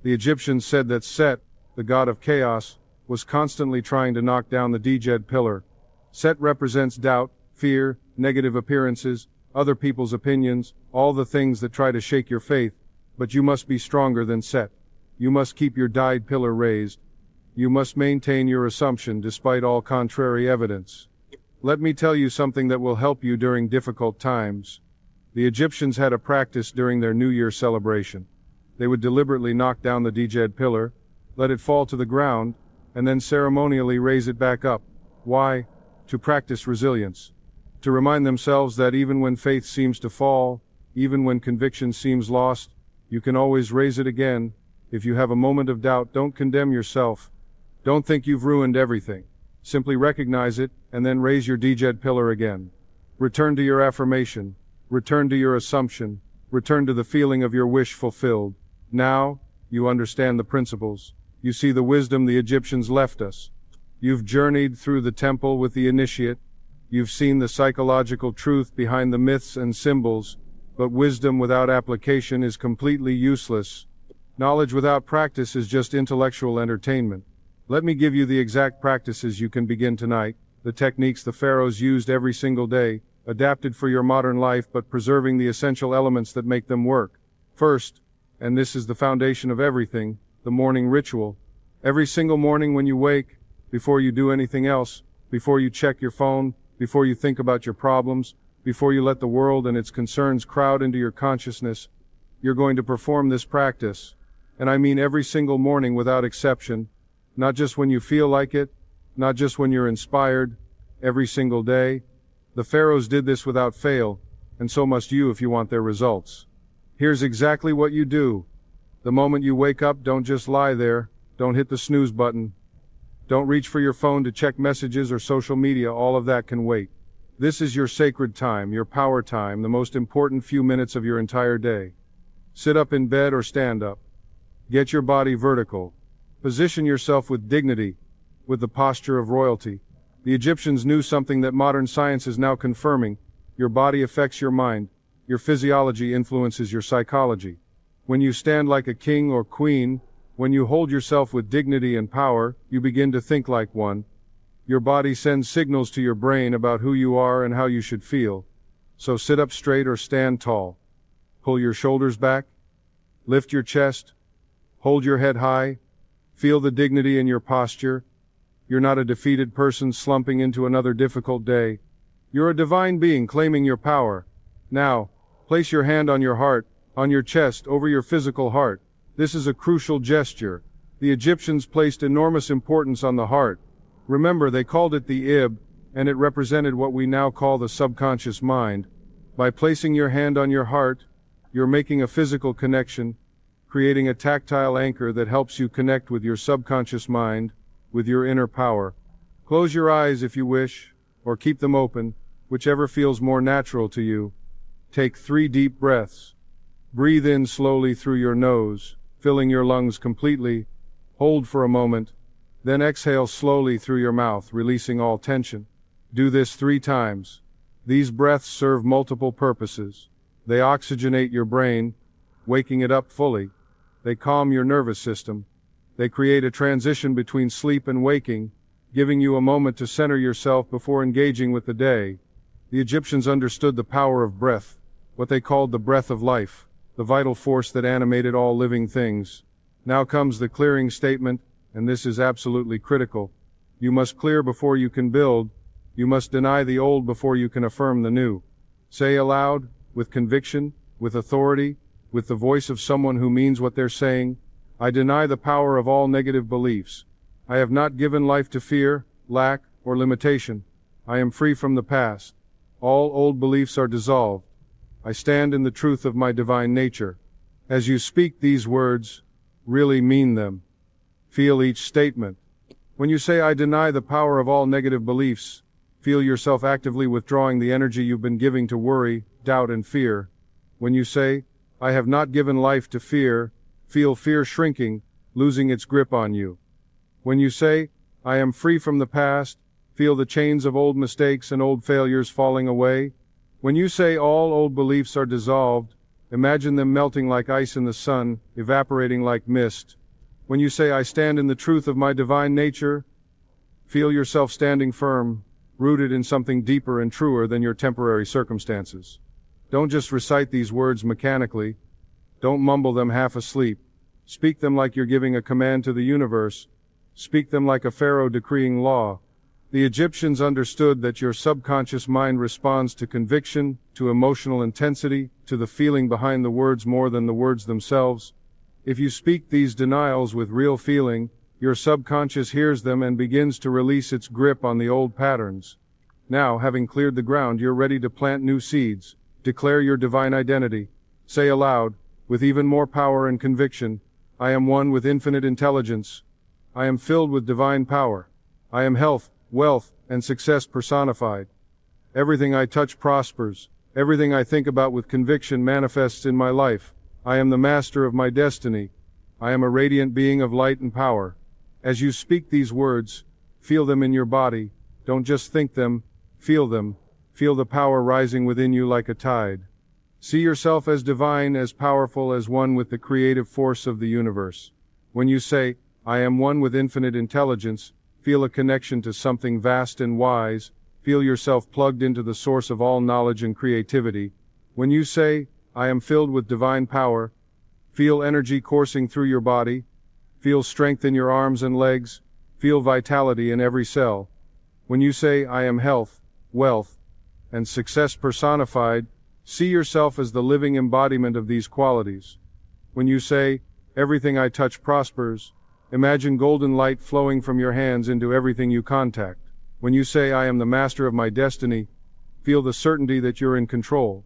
The Egyptians said that Set, the god of chaos, was constantly trying to knock down the Djed pillar. Set represents doubt, fear, negative appearances, other people's opinions, all the things that try to shake your faith, but you must be stronger than Set. You must keep your Djed pillar raised. You must maintain your assumption despite all contrary evidence. Let me tell you something that will help you during difficult times. The Egyptians had a practice during their New Year celebration. They would deliberately knock down the Djed pillar, let it fall to the ground, and then ceremonially raise it back up. Why? To practice resilience. To remind themselves that even when faith seems to fall, even when conviction seems lost, you can always raise it again. If you have a moment of doubt, don't condemn yourself. Don't think you've ruined everything. Simply recognize it, and then raise your Djed pillar again. Return to your affirmation. Return to your assumption. Return to the feeling of your wish fulfilled. Now, you understand the principles. You see the wisdom the Egyptians left us. You've journeyed through the temple with the initiate. You've seen the psychological truth behind the myths and symbols, but wisdom without application is completely useless. Knowledge without practice is just intellectual entertainment. Let me give you the exact practices you can begin tonight, the techniques the pharaohs used every single day, adapted for your modern life but preserving the essential elements that make them work. First, and this is the foundation of everything, the morning ritual. Every single morning when you wake, before you do anything else, before you check your phone, before you think about your problems, before you let the world and its concerns crowd into your consciousness, you're going to perform this practice. And I mean every single morning without exception, not just when you feel like it, not just when you're inspired, every single day. The pharaohs did this without fail, and so must you if you want their results. Here's exactly what you do. The moment you wake up, don't just lie there, don't hit the snooze button. Don't reach for your phone to check messages or social media, all of that can wait. This is your sacred time, your power time, the most important few minutes of your entire day. Sit up in bed or stand up. Get your body vertical. Position yourself with dignity, with the posture of royalty. The Egyptians knew something that modern science is now confirming. Your body affects your mind. Your physiology influences your psychology. When you stand like a king or queen, when you hold yourself with dignity and power, you begin to think like one. Your body sends signals to your brain about who you are and how you should feel. So sit up straight or stand tall. Pull your shoulders back. Lift your chest. Hold your head high. Feel the dignity in your posture. You're not a defeated person slumping into another difficult day. You're a divine being claiming your power. Now, place your hand on your heart, on your chest, over your physical heart. This is a crucial gesture. The Egyptians placed enormous importance on the heart. Remember, they called it the Ib, and it represented what we now call the subconscious mind. By placing your hand on your heart, you're making a physical connection, creating a tactile anchor that helps you connect with your subconscious mind, with your inner power. Close your eyes if you wish, or keep them open, whichever feels more natural to you. Take 3 deep breaths. Breathe in slowly through your nose, filling your lungs completely. Hold for a moment. Then exhale slowly through your mouth, releasing all tension. Do this 3 times. These breaths serve multiple purposes. They oxygenate your brain, waking it up fully. They calm your nervous system. They create a transition between sleep and waking, giving you a moment to center yourself before engaging with the day. The Egyptians understood the power of breath, what they called the breath of life, the vital force that animated all living things. Now comes the clearing statement, and this is absolutely critical. You must clear before you can build. You must deny the old before you can affirm the new. Say aloud, with conviction, with authority, with the voice of someone who means what they're saying, I deny the power of all negative beliefs. I have not given life to fear, lack, or limitation. I am free from the past. All old beliefs are dissolved. I stand in the truth of my divine nature. As you speak these words, really mean them. Feel each statement. When you say, I deny the power of all negative beliefs, feel yourself actively withdrawing the energy you've been giving to worry, doubt, and fear. When you say, I have not given life to fear, feel fear shrinking, losing its grip on you. When you say, I am free from the past, Feel the chains of old mistakes and old failures falling away. When you say all old beliefs are dissolved, imagine them melting like ice in the sun, evaporating like mist. When you say I stand in the truth of my divine nature, feel yourself standing firm, rooted in something deeper and truer than your temporary circumstances. Don't just recite these words mechanically. Don't mumble them half asleep. Speak them like you're giving a command to the universe. Speak them like a pharaoh decreeing law. The Egyptians understood that your subconscious mind responds to conviction, to emotional intensity, to the feeling behind the words more than the words themselves. If you speak these denials with real feeling, your subconscious hears them and begins to release its grip on the old patterns. Now, having cleared the ground, you're ready to plant new seeds. Declare your divine identity. Say aloud, with even more power and conviction, I am one with infinite intelligence. I am filled with divine power. I am health, wealth, and success personified. Everything I touch prospers. Everything I think about with conviction manifests in my life. I am the master of my destiny. I am a radiant being of light and power. As you speak these words, feel them in your body. Don't just think them, feel them. Feel the power rising within you like a tide. See yourself as divine, as powerful, as one with the creative force of the universe. When you say, I am one with infinite intelligence, feel a connection to something vast and wise. Feel yourself plugged into the source of all knowledge and creativity. When you say, I am filled with divine power, feel energy coursing through your body. Feel strength in your arms and legs. Feel vitality in every cell. When you say, I am health, wealth, and success personified, see yourself as the living embodiment of these qualities. When you say, everything I touch prospers, imagine golden light flowing from your hands into everything you contact. When you say, I am the master of my destiny, feel the certainty that you're in control,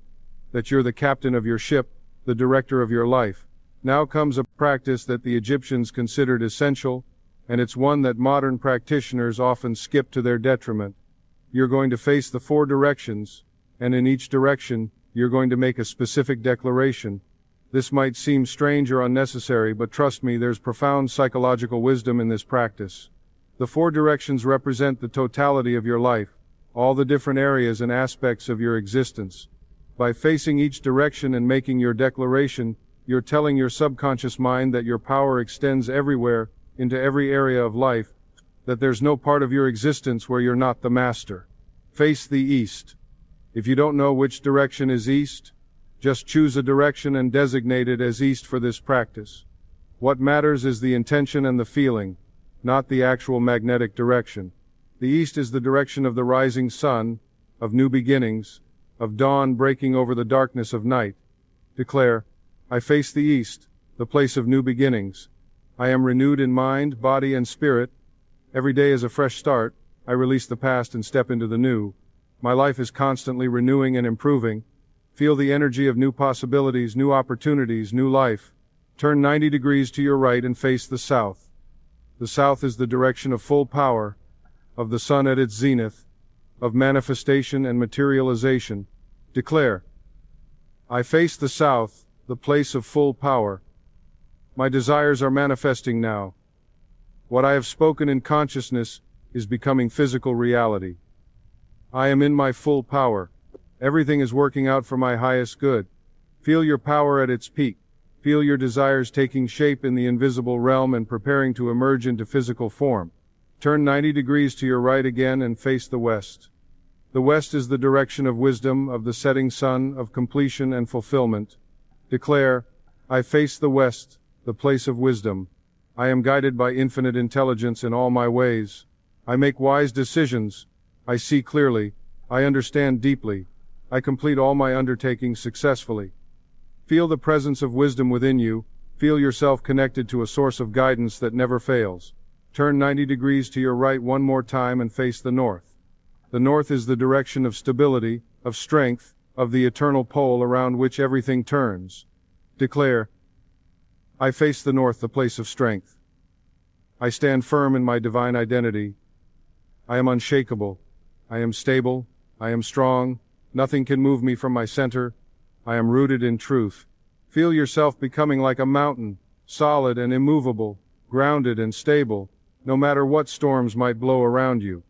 that you're the captain of your ship, the director of your life. Now comes a practice that the Egyptians considered essential, and it's one that modern practitioners often skip to their detriment. You're going to face the 4 directions, and in each direction, you're going to make a specific declaration. This might seem strange or unnecessary, but trust me, there's profound psychological wisdom in this practice. The 4 directions represent the totality of your life, all the different areas and aspects of your existence. By facing each direction and making your declaration, you're telling your subconscious mind that your power extends everywhere, into every area of life, that there's no part of your existence where you're not the master. Face the east. If you don't know which direction is east, just choose a direction and designate it as east for this practice. What matters is the intention and the feeling, not the actual magnetic direction. The east is the direction of the rising sun, of new beginnings, of dawn breaking over the darkness of night. Declare, I face the east, the place of new beginnings. I am renewed in mind, body, and spirit. Every day is a fresh start. I release the past and step into the new. My life is constantly renewing and improving. Feel the energy of new possibilities, new opportunities, new life. Turn 90 degrees to your right and face the south. The south is the direction of full power, of the sun at its zenith, of manifestation and materialization. Declare, I face the south, the place of full power. My desires are manifesting now. What I have spoken in consciousness is becoming physical reality. I am in my full power. Everything is working out for my highest good. Feel your power at its peak. Feel your desires taking shape in the invisible realm and preparing to emerge into physical form. Turn 90 degrees to your right again and face the west. The west is the direction of wisdom, of the setting sun, of completion and fulfillment. Declare, I face the west, the place of wisdom. I am guided by infinite intelligence in all my ways. I make wise decisions. I see clearly. I understand deeply. I complete all my undertakings successfully. Feel the presence of wisdom within you. Feel yourself connected to a source of guidance that never fails. Turn 90 degrees to your right one more time and face the north. The north is the direction of stability, of strength, of the eternal pole around which everything turns. Declare, I face the north, the place of strength. I stand firm in my divine identity. I am unshakable. I am stable. I am strong. Nothing can move me from my center. I am rooted in truth. Feel yourself becoming like a mountain, solid and immovable, grounded and stable, no matter what storms might blow around you.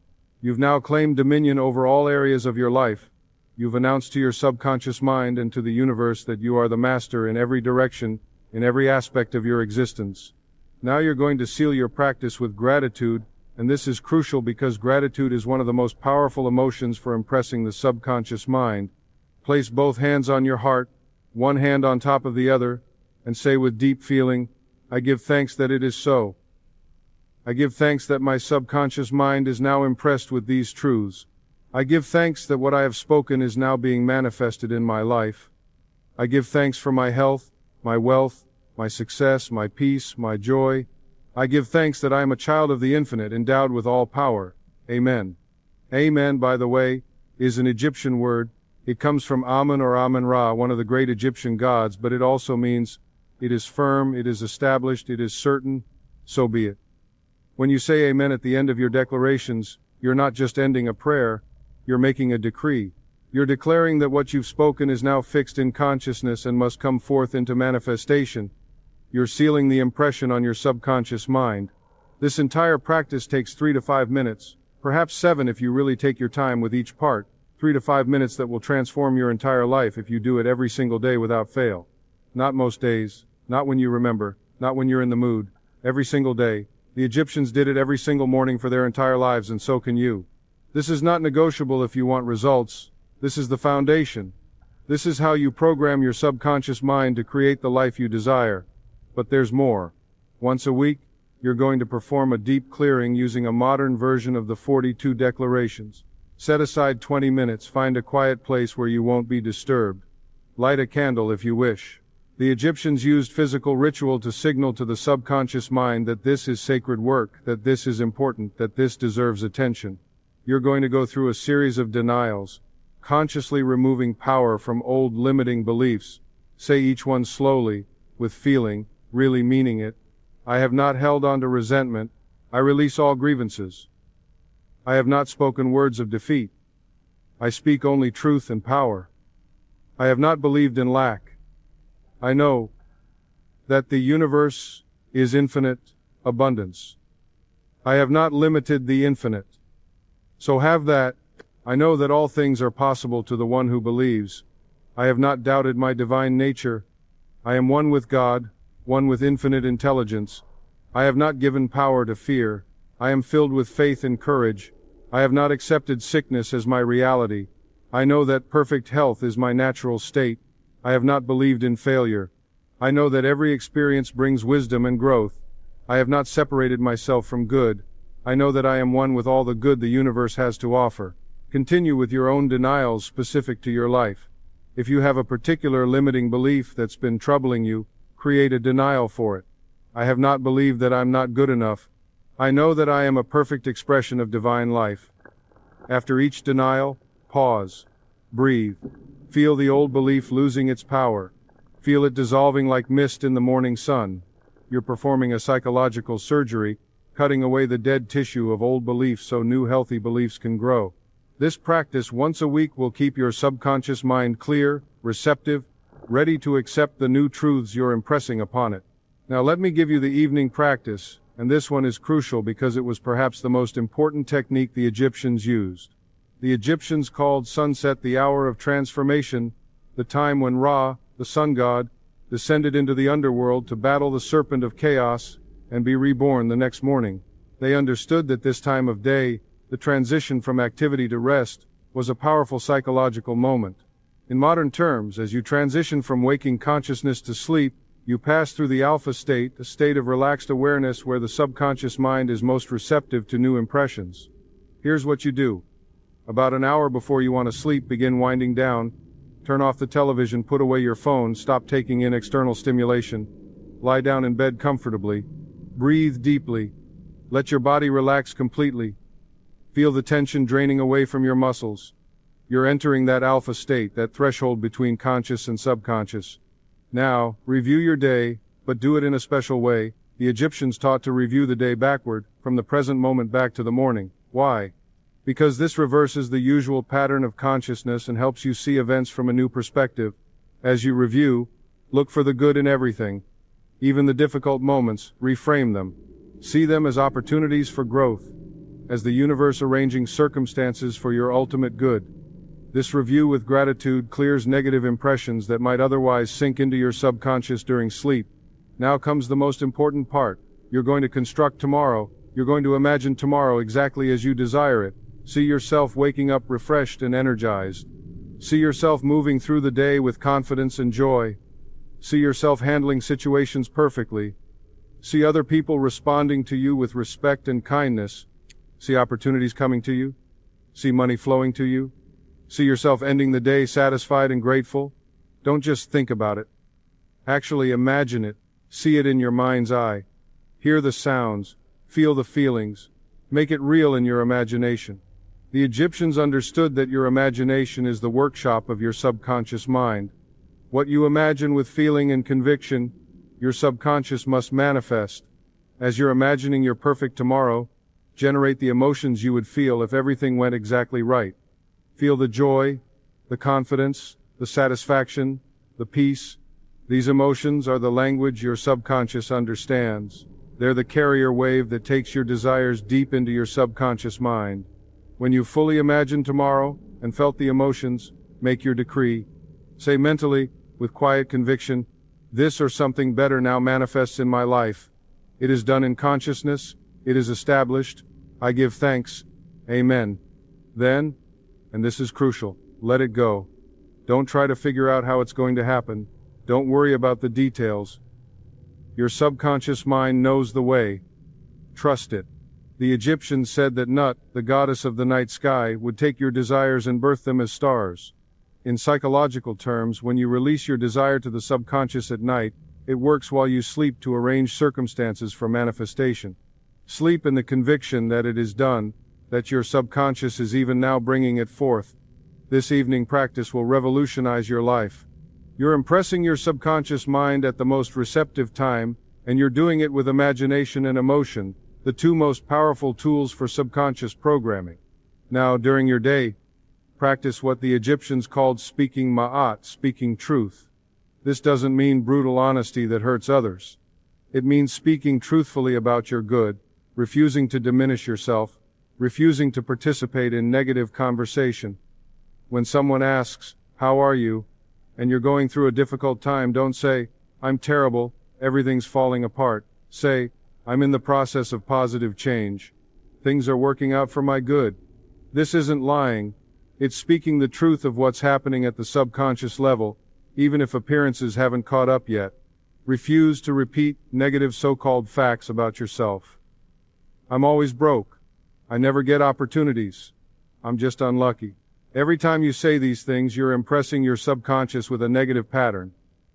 You've now claimed dominion over all areas of your life. You've announced to your subconscious mind and to the universe that you are the master in every direction, in every aspect of your existence. Now you're going to seal your practice with gratitude, and this is crucial because gratitude is one of the most powerful emotions for impressing the subconscious mind. Place both hands on your heart, one hand on top of the other, and say with deep feeling, I give thanks that it is so. I give thanks that my subconscious mind is now impressed with these truths. I give thanks that what I have spoken is now being manifested in my life. I give thanks for my health, my wealth, my success, my peace, my joy. I give thanks that I am a child of the infinite, endowed with all power. Amen. Amen, by the way, is an Egyptian word. It comes from Amun or Amun-Ra, one of the great Egyptian gods, but it also means it is firm, it is established, it is certain, so be it. When you say amen at the end of your declarations, you're not just ending a prayer, you're making a decree. You're declaring that what you've spoken is now fixed in consciousness and must come forth into manifestation. You're sealing the impression on your subconscious mind. This entire practice takes 3 to 5 minutes, perhaps 7 if you really take your time with each part, 3 to 5 minutes that will transform your entire life if you do it every single day without fail. Not most days, not when you remember, not when you're in the mood, every single day. The Egyptians did it every single morning for their entire lives, and so can you. This is not negotiable if you want results. This is the foundation. This is how you program your subconscious mind to create the life you desire. But there's more. Once a week, you're going to perform a deep clearing using a modern version of the 42 declarations. Set aside 20 minutes, find a quiet place where you won't be disturbed. Light a candle if you wish. The Egyptians used physical ritual to signal to the subconscious mind that this is sacred work, that this is important, that this deserves attention. You're going to go through a series of denials, consciously removing power from old limiting beliefs. Say each one slowly, with feeling, really meaning it. I have not held on to resentment. I release all grievances. I have not spoken words of defeat. I speak only truth and power. I have not believed in lack. I know that the universe is infinite abundance. I have not limited the infinite. So have that. I know that all things are possible to the one who believes. I have not doubted my divine nature. I am one with God, one with infinite intelligence. I have not given power to fear. I am filled with faith and courage. I have not accepted sickness as my reality. I know that perfect health is my natural state. I have not believed in failure. I know that every experience brings wisdom and growth. I have not separated myself from good. I know that I am one with all the good the universe has to offer. Continue with your own denials specific to your life. If you have a particular limiting belief that's been troubling you, create a denial for it. I have not believed that I'm not good enough. I know that I am a perfect expression of divine life. After each denial, pause. Breathe. Feel the old belief losing its power. Feel it dissolving like mist in the morning sun. You're performing a psychological surgery, cutting away the dead tissue of old beliefs so new healthy beliefs can grow. This practice once a week will keep your subconscious mind clear, receptive, ready to accept the new truths you're impressing upon it. Now let me give you the evening practice, and this one is crucial because it was perhaps the most important technique the Egyptians used. The Egyptians called sunset the hour of transformation, the time when Ra, the sun god, descended into the underworld to battle the serpent of chaos and be reborn the next morning. They understood that this time of day, the transition from activity to rest, was a powerful psychological moment. In modern terms, as you transition from waking consciousness to sleep, you pass through the alpha state, a state of relaxed awareness where the subconscious mind is most receptive to new impressions. Here's what you do. About an hour before you want to sleep, begin winding down. Turn off the television, put away your phone, stop taking in external stimulation. Lie down in bed comfortably. Breathe deeply. Let your body relax completely. Feel the tension draining away from your muscles. You're entering that alpha state, that threshold between conscious and subconscious. Now, review your day, but do it in a special way. The Egyptians taught to review the day backward, from the present moment back to the morning. Why? Because this reverses the usual pattern of consciousness and helps you see events from a new perspective. As you review, look for the good in everything. Even the difficult moments, reframe them. See them as opportunities for growth. as the universe arranging circumstances for your ultimate good. This review with gratitude clears negative impressions that might otherwise sink into your subconscious during sleep. Now comes the most important part. You're going to construct tomorrow. You're going to imagine tomorrow exactly as you desire it. See yourself waking up refreshed and energized. See yourself moving through the day with confidence and joy. See yourself handling situations perfectly. See other people responding to you with respect and kindness. See opportunities coming to you. See money flowing to you. See yourself ending the day satisfied and grateful. Don't just think about it. Actually imagine it. See it in your mind's eye. Hear the sounds. Feel the feelings. Make it real in your imagination. The Egyptians understood that your imagination is the workshop of your subconscious mind. What you imagine with feeling and conviction, your subconscious must manifest. As you're imagining your perfect tomorrow, generate the emotions you would feel if everything went exactly right. Feel the joy, the confidence, the satisfaction, the peace. These emotions are the language your subconscious understands. They're the carrier wave that takes your desires deep into your subconscious mind. When you fully imagined tomorrow and felt the emotions, make your decree. Say mentally, with quiet conviction, this or something better now manifests in my life. It is done in consciousness. It is established. I give thanks. Amen. Then, and this is crucial, let it go. Don't try to figure out how it's going to happen. Don't worry about the details. Your subconscious mind knows the way. Trust it. The Egyptians said that Nut, the goddess of the night sky, would take your desires and birth them as stars. In psychological terms, when you release your desire to the subconscious at night, it works while you sleep to arrange circumstances for manifestation. Sleep in the conviction that it is done, that your subconscious is even now bringing it forth. This evening practice will revolutionize your life. You're impressing your subconscious mind at the most receptive time, and you're doing it with imagination and emotion, the two most powerful tools for subconscious programming. Now, during your day, practice what the Egyptians called speaking ma'at, speaking truth. This doesn't mean brutal honesty that hurts others. It means speaking truthfully about your good, refusing to diminish yourself, refusing to participate in negative conversation. When someone asks, "How are you?" and you're going through a difficult time, don't say, "I'm terrible, everything's falling apart." Say, "I'm in the process of positive change. Things are working out for my good." This isn't lying. It's speaking the truth of what's happening at the subconscious level, even if appearances haven't caught up yet. Refuse to repeat negative so-called facts about yourself. "I'm always broke. I never get opportunities. I'm just unlucky." Every time you say these things, you're impressing your subconscious with a negative pattern.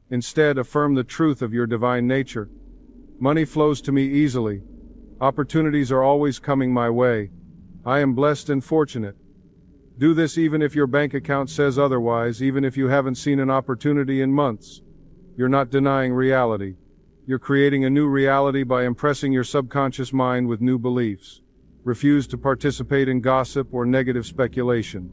Instead, affirm the truth of your divine nature. Money flows to me easily. Opportunities are always coming my way. I am blessed and fortunate. Do this even if your bank account says otherwise, even if you haven't seen an opportunity in months. You're not denying reality. You're creating a new reality by impressing your subconscious mind with new beliefs. Refuse to participate in gossip or negative speculation.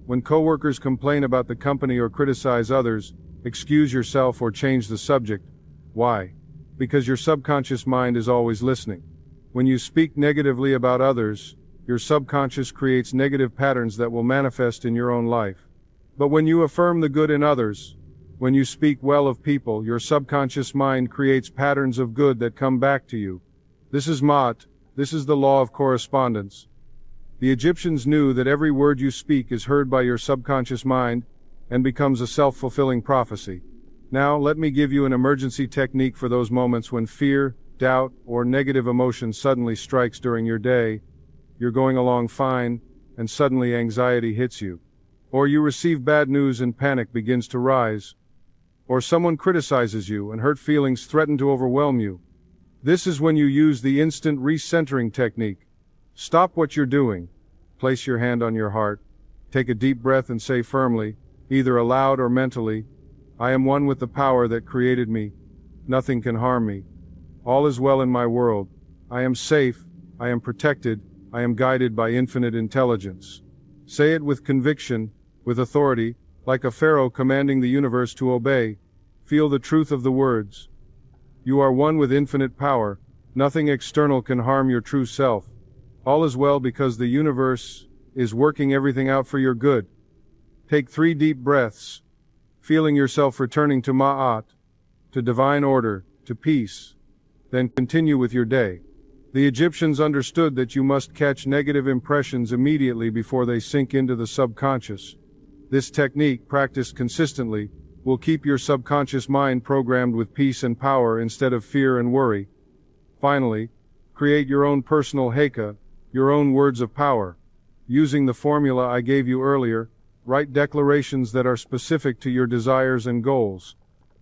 When coworkers complain about the company or criticize others, excuse yourself or change the subject. Why? Because your subconscious mind is always listening. When you speak negatively about others, your subconscious creates negative patterns that will manifest in your own life. But when you affirm the good in others, when you speak well of people, your subconscious mind creates patterns of good that come back to you. This is Ma'at. This is the law of correspondence. The Egyptians knew that every word you speak is heard by your subconscious mind and becomes a self-fulfilling prophecy. Now, let me give you an emergency technique for those moments when fear, doubt, or negative emotion suddenly strikes during your day. You're going along fine, and suddenly anxiety hits you. Or you receive bad news and panic begins to rise. Or someone criticizes you and hurt feelings threaten to overwhelm you. This is when you use the instant recentering technique. Stop what you're doing. Place your hand on your heart. Take a deep breath and say firmly, either aloud or mentally, "I am one with the power that created me. Nothing can harm me. All is well in my world. I am safe. I am protected. I am guided by infinite intelligence." Say it with conviction, with authority, like a pharaoh commanding the universe to obey. Feel the truth of the words. You are one with infinite power. Nothing external can harm your true self. All is well because the universe is working everything out for your good. Take 3 deep breaths, feeling yourself returning to Ma'at, to divine order, to peace. Then continue with your day. The Egyptians understood that you must catch negative impressions immediately before they sink into the subconscious. This technique, practiced consistently, will keep your subconscious mind programmed with peace and power instead of fear and worry. Finally, create your own personal heka, your own words of power. Using the formula I gave you earlier, write declarations that are specific to your desires and goals.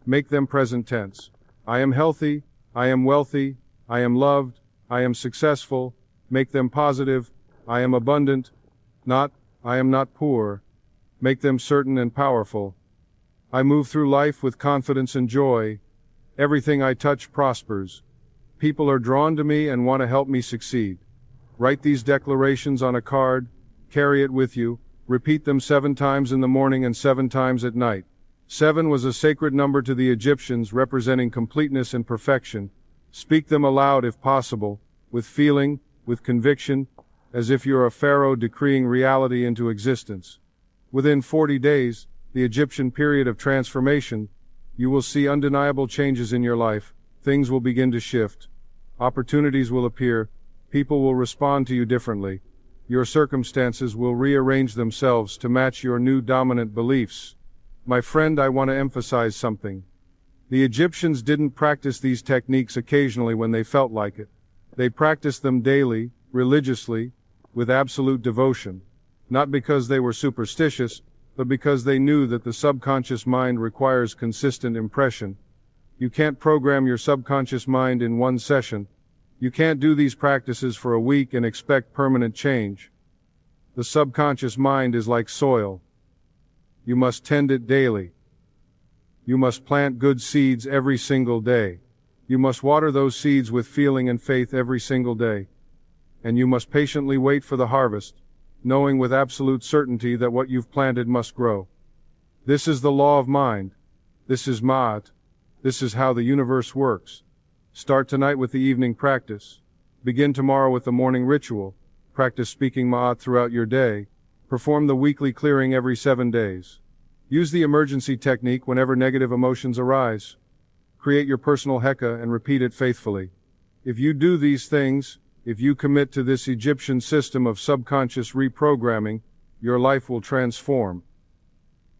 Make them present tense. I am healthy, I am wealthy, I am loved, I am successful. Make them positive. I am abundant, not, I am not poor. Make them certain and powerful. I move through life with confidence and joy. Everything I touch prospers. People are drawn to me and want to help me succeed. Write these declarations on a card, carry it with you, repeat them 7 times in the morning and 7 times at night. 7 was a sacred number to the Egyptians, representing completeness and perfection. Speak them aloud if possible, with feeling, with conviction, as if you're a pharaoh decreeing reality into existence. Within 40 days, the Egyptian period of transformation, you will see undeniable changes in your life. Things will begin to shift. Opportunities will appear. People will respond to you differently. Your circumstances will rearrange themselves to match your new dominant beliefs. My friend, I want to emphasize something. The Egyptians didn't practice these techniques occasionally when they felt like it. They practiced them daily, religiously, with absolute devotion. Not because they were superstitious, but because they knew that the subconscious mind requires consistent impression. You can't program your subconscious mind in one session. You can't do these practices for a week and expect permanent change. The subconscious mind is like soil. You must tend it daily. You must plant good seeds every single day. You must water those seeds with feeling and faith every single day. And you must patiently wait for the harvest, knowing with absolute certainty that what you've planted must grow. This is the law of mind. This is Ma'at. This is how the universe works. Start tonight with the evening practice. Begin tomorrow with the morning ritual. Practice speaking Ma'at throughout your day. Perform the weekly clearing every 7 days. Use the emergency technique whenever negative emotions arise. Create your personal heka and repeat it faithfully. If you do these things, if you commit to this Egyptian system of subconscious reprogramming, your life will transform.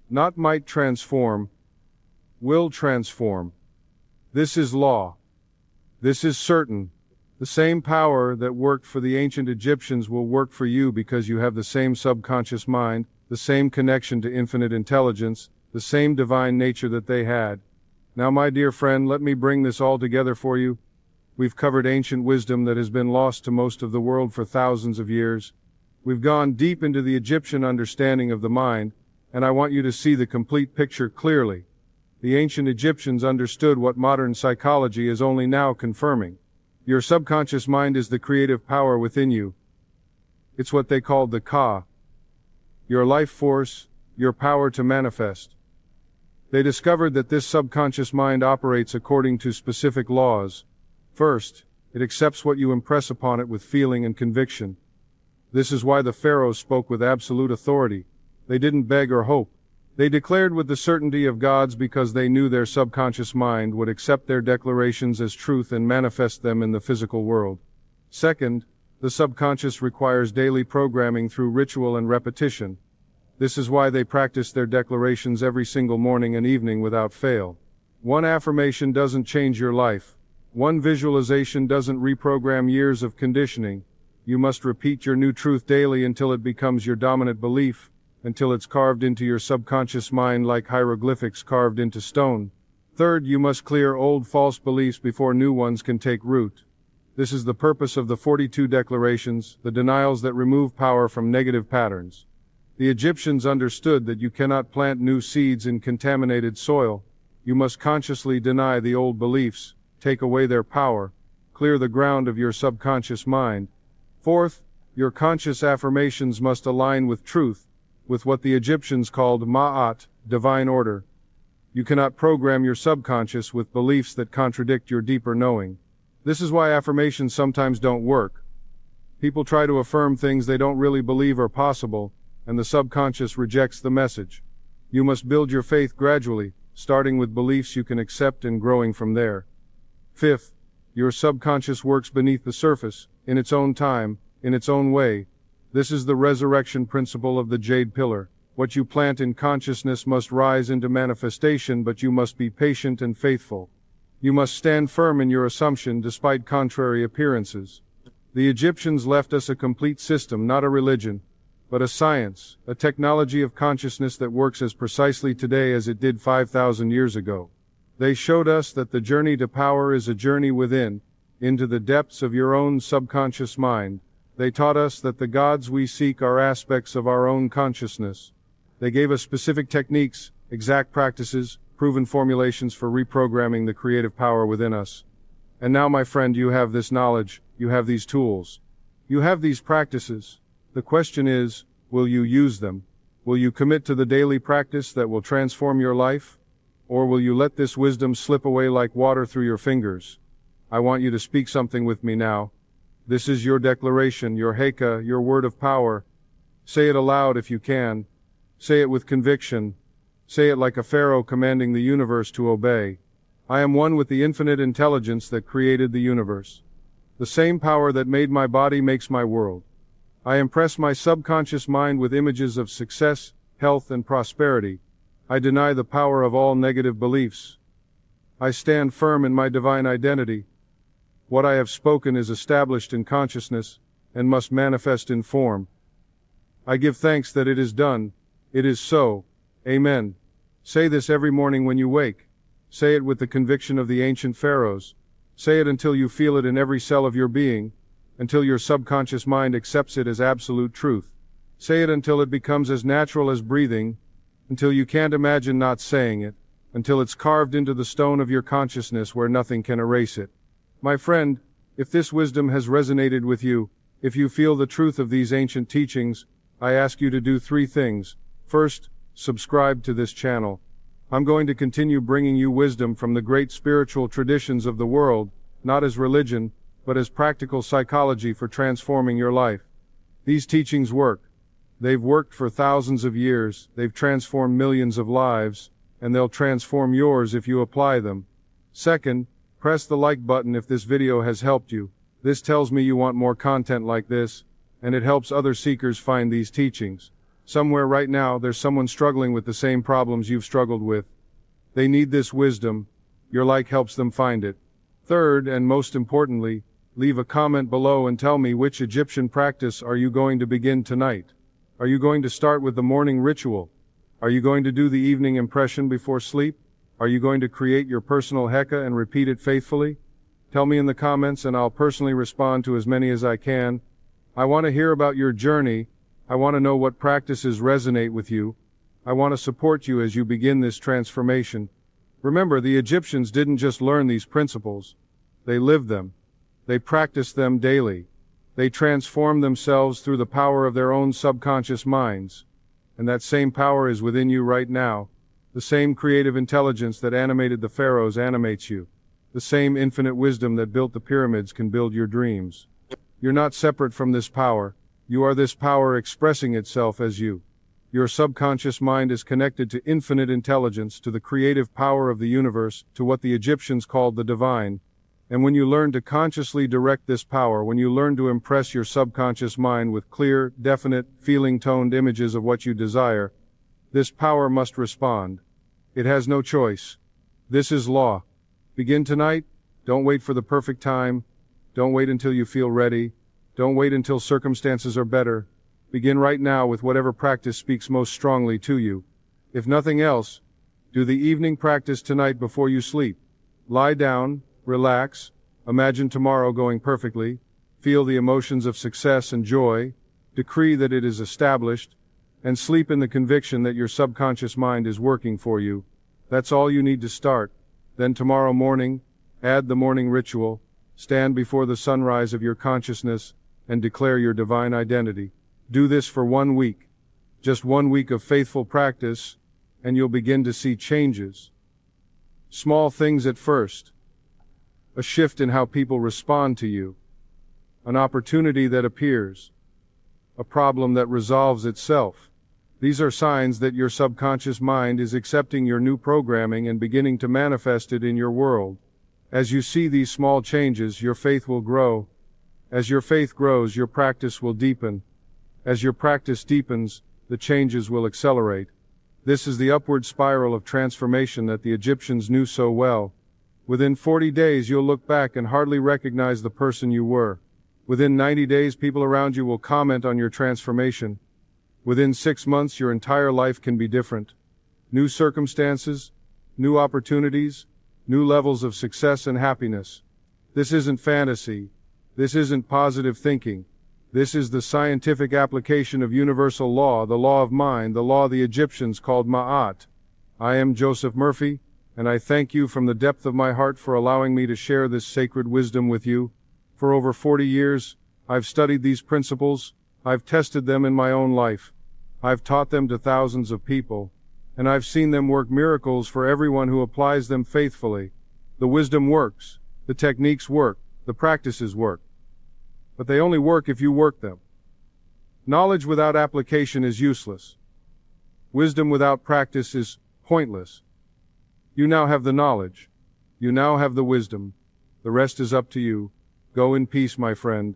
Not might transform, will transform. This is law. This is certain. The same power that worked for the ancient Egyptians will work for you because you have the same subconscious mind, the same connection to infinite intelligence, the same divine nature that they had. Now, my dear friend, let me bring this all together for you. We've covered ancient wisdom that has been lost to most of the world for thousands of years. We've gone deep into the Egyptian understanding of the mind, and I want you to see the complete picture clearly. The ancient Egyptians understood what modern psychology is only now confirming. Your subconscious mind is the creative power within you. It's what they called the Ka. Your life force, your power to manifest. They discovered that this subconscious mind operates according to specific laws. First, it accepts what you impress upon it with feeling and conviction. This is why the pharaohs spoke with absolute authority. They didn't beg or hope. They declared with the certainty of gods because they knew their subconscious mind would accept their declarations as truth and manifest them in the physical world. Second, the subconscious requires daily programming through ritual and repetition. This is why they practice their declarations every single morning and evening without fail. One affirmation doesn't change your life. One visualization doesn't reprogram years of conditioning. You must repeat your new truth daily until it becomes your dominant belief, until it's carved into your subconscious mind like hieroglyphics carved into stone. Third, you must clear old false beliefs before new ones can take root. This is the purpose of the 42 declarations, the denials that remove power from negative patterns. The Egyptians understood that you cannot plant new seeds in contaminated soil. You must consciously deny the old beliefs, take away their power, clear the ground of your subconscious mind. Fourth, your conscious affirmations must align with truth, with what the Egyptians called Ma'at, divine order. You cannot program your subconscious with beliefs that contradict your deeper knowing. This is why affirmations sometimes don't work. People try to affirm things they don't really believe are possible, and the subconscious rejects the message. You must build your faith gradually, starting with beliefs you can accept and growing from there. Fifth, your subconscious works beneath the surface, in its own time, in its own way. This is the resurrection principle of the jade pillar. What you plant in consciousness must rise into manifestation, but you must be patient and faithful. You must stand firm in your assumption despite contrary appearances. The Egyptians left us a complete system, not a religion, but a science, a technology of consciousness that works as precisely today as it did 5,000 years ago. They showed us that the journey to power is a journey within, into the depths of your own subconscious mind. They taught us that the gods we seek are aspects of our own consciousness. They gave us specific techniques, exact practices, proven formulations for reprogramming the creative power within us. And now, my friend, you have this knowledge, you have these tools, you have these practices. The question is, will you use them? Will you commit to the daily practice that will transform your life? Or will you let this wisdom slip away like water through your fingers? I want you to speak something with me now. This is your declaration, your heka, your word of power. Say it aloud if you can. Say it with conviction. Say it like a pharaoh commanding the universe to obey. I am one with the infinite intelligence that created the universe. The same power that made my body makes my world. I impress my subconscious mind with images of success, health, and prosperity. I deny the power of all negative beliefs. I stand firm in my divine identity. What I have spoken is established in consciousness and must manifest in form. I give thanks that it is done. It is so. Amen. Say this every morning when you wake. Say it with the conviction of the ancient pharaohs. Say it until you feel it in every cell of your being, until your subconscious mind accepts it as absolute truth. Say it until it becomes as natural as breathing, until you can't imagine not saying it, until it's carved into the stone of your consciousness where nothing can erase it. My friend, if this wisdom has resonated with you, if you feel the truth of these ancient teachings, I ask you to do 3 things. First, subscribe to this channel. I'm going to continue bringing you wisdom from the great spiritual traditions of the world, not as religion, but as practical psychology for transforming your life. These teachings work. They've worked for thousands of years, they've transformed millions of lives, and they'll transform yours if you apply them. Second, press the like button if this video has helped you. This tells me you want more content like this, and it helps other seekers find these teachings. Somewhere right now, there's someone struggling with the same problems you've struggled with. They need this wisdom. Your like helps them find it. Third, and most importantly, leave a comment below and tell me which Egyptian practice are you going to begin tonight. Are you going to start with the morning ritual? Are you going to do the evening impression before sleep? Are you going to create your personal heka and repeat it faithfully? Tell me in the comments and I'll personally respond to as many as I can. I want to hear about your journey. I want to know what practices resonate with you. I want to support you as you begin this transformation. Remember, the Egyptians didn't just learn these principles. They lived them. They practiced them daily. They transformed themselves through the power of their own subconscious minds. And that same power is within you right now. The same creative intelligence that animated the pharaohs animates you. The same infinite wisdom that built the pyramids can build your dreams. You're not separate from this power. You are this power expressing itself as you. Your subconscious mind is connected to infinite intelligence, to the creative power of the universe, to what the Egyptians called the divine. And when you learn to consciously direct this power, when you learn to impress your subconscious mind with clear, definite, feeling-toned images of what you desire, this power must respond. It has no choice. This is law. Begin tonight. Don't wait for the perfect time. Don't wait until you feel ready. Don't wait until circumstances are better. Begin right now with whatever practice speaks most strongly to you. If nothing else, do the evening practice tonight before you sleep. Lie down, relax, imagine tomorrow going perfectly, feel the emotions of success and joy, decree that it is established, and sleep in the conviction that your subconscious mind is working for you. That's all you need to start. Then tomorrow morning, add the morning ritual, stand before the sunrise of your consciousness, and declare your divine identity. Do this for 1 week. Just 1 week of faithful practice, and you'll begin to see changes. Small things at first. A shift in how people respond to you. an opportunity that appears, a problem that resolves itself. These are signs that your subconscious mind is accepting your new programming and beginning to manifest it in your world. As you see these small changes, your faith will grow. As your faith grows, your practice will deepen. As your practice deepens, the changes will accelerate. This is the upward spiral of transformation that the Egyptians knew so well. Within 40 days, you'll look back and hardly recognize the person you were. Within 90 days, people around you will comment on your transformation. Within 6 months, your entire life can be different. New circumstances, new opportunities, new levels of success and happiness. This isn't fantasy. This isn't positive thinking. This is the scientific application of universal law, the law of mind, the law the Egyptians called Ma'at. I am Joseph Murphy, and I thank you from the depth of my heart for allowing me to share this sacred wisdom with you. For over 40 years, I've studied these principles, I've tested them in my own life. I've taught them to thousands of people, and I've seen them work miracles for everyone who applies them faithfully. The wisdom works, the techniques work, the practices work. But they only work if you work them. Knowledge without application is useless. Wisdom without practice is pointless. You now have the knowledge. You now have the wisdom. The rest is up to you. Go in peace, my friend.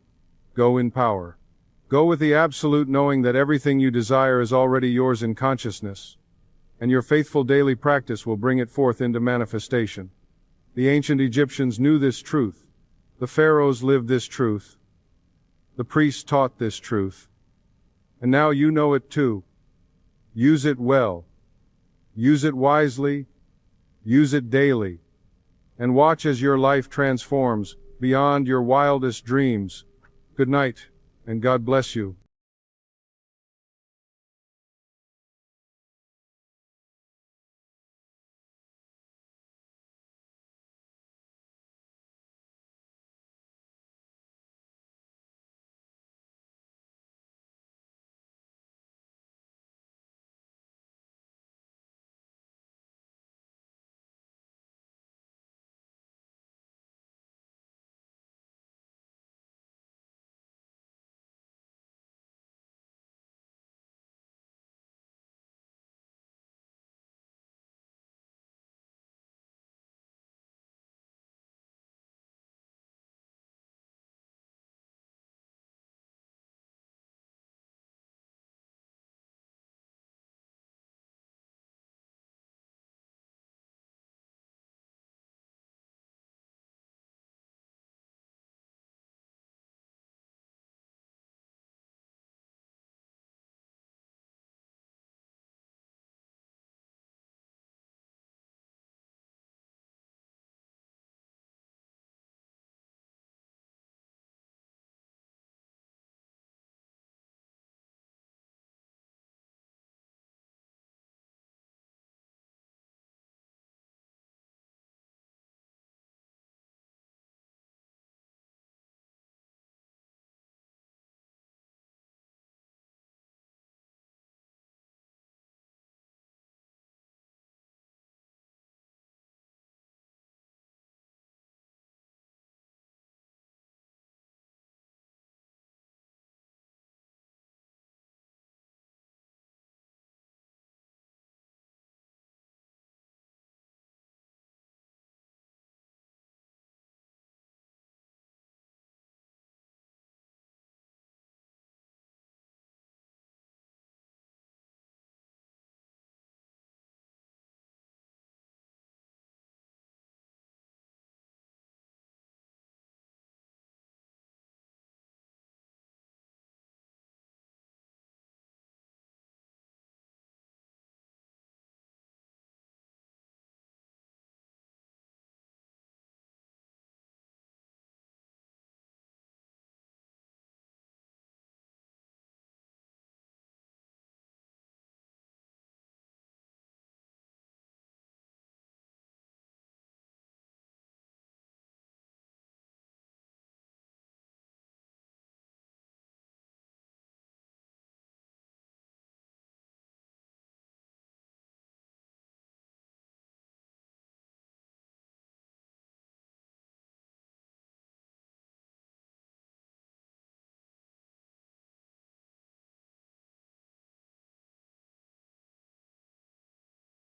Go in power. Go with the absolute knowing that everything you desire is already yours in consciousness, and your faithful daily practice will bring it forth into manifestation. The ancient Egyptians knew this truth. The pharaohs lived this truth. The priests taught this truth. And now you know it too. Use it well. Use it wisely. Use it daily. And watch as your life transforms beyond your wildest dreams. Good night, and God bless you.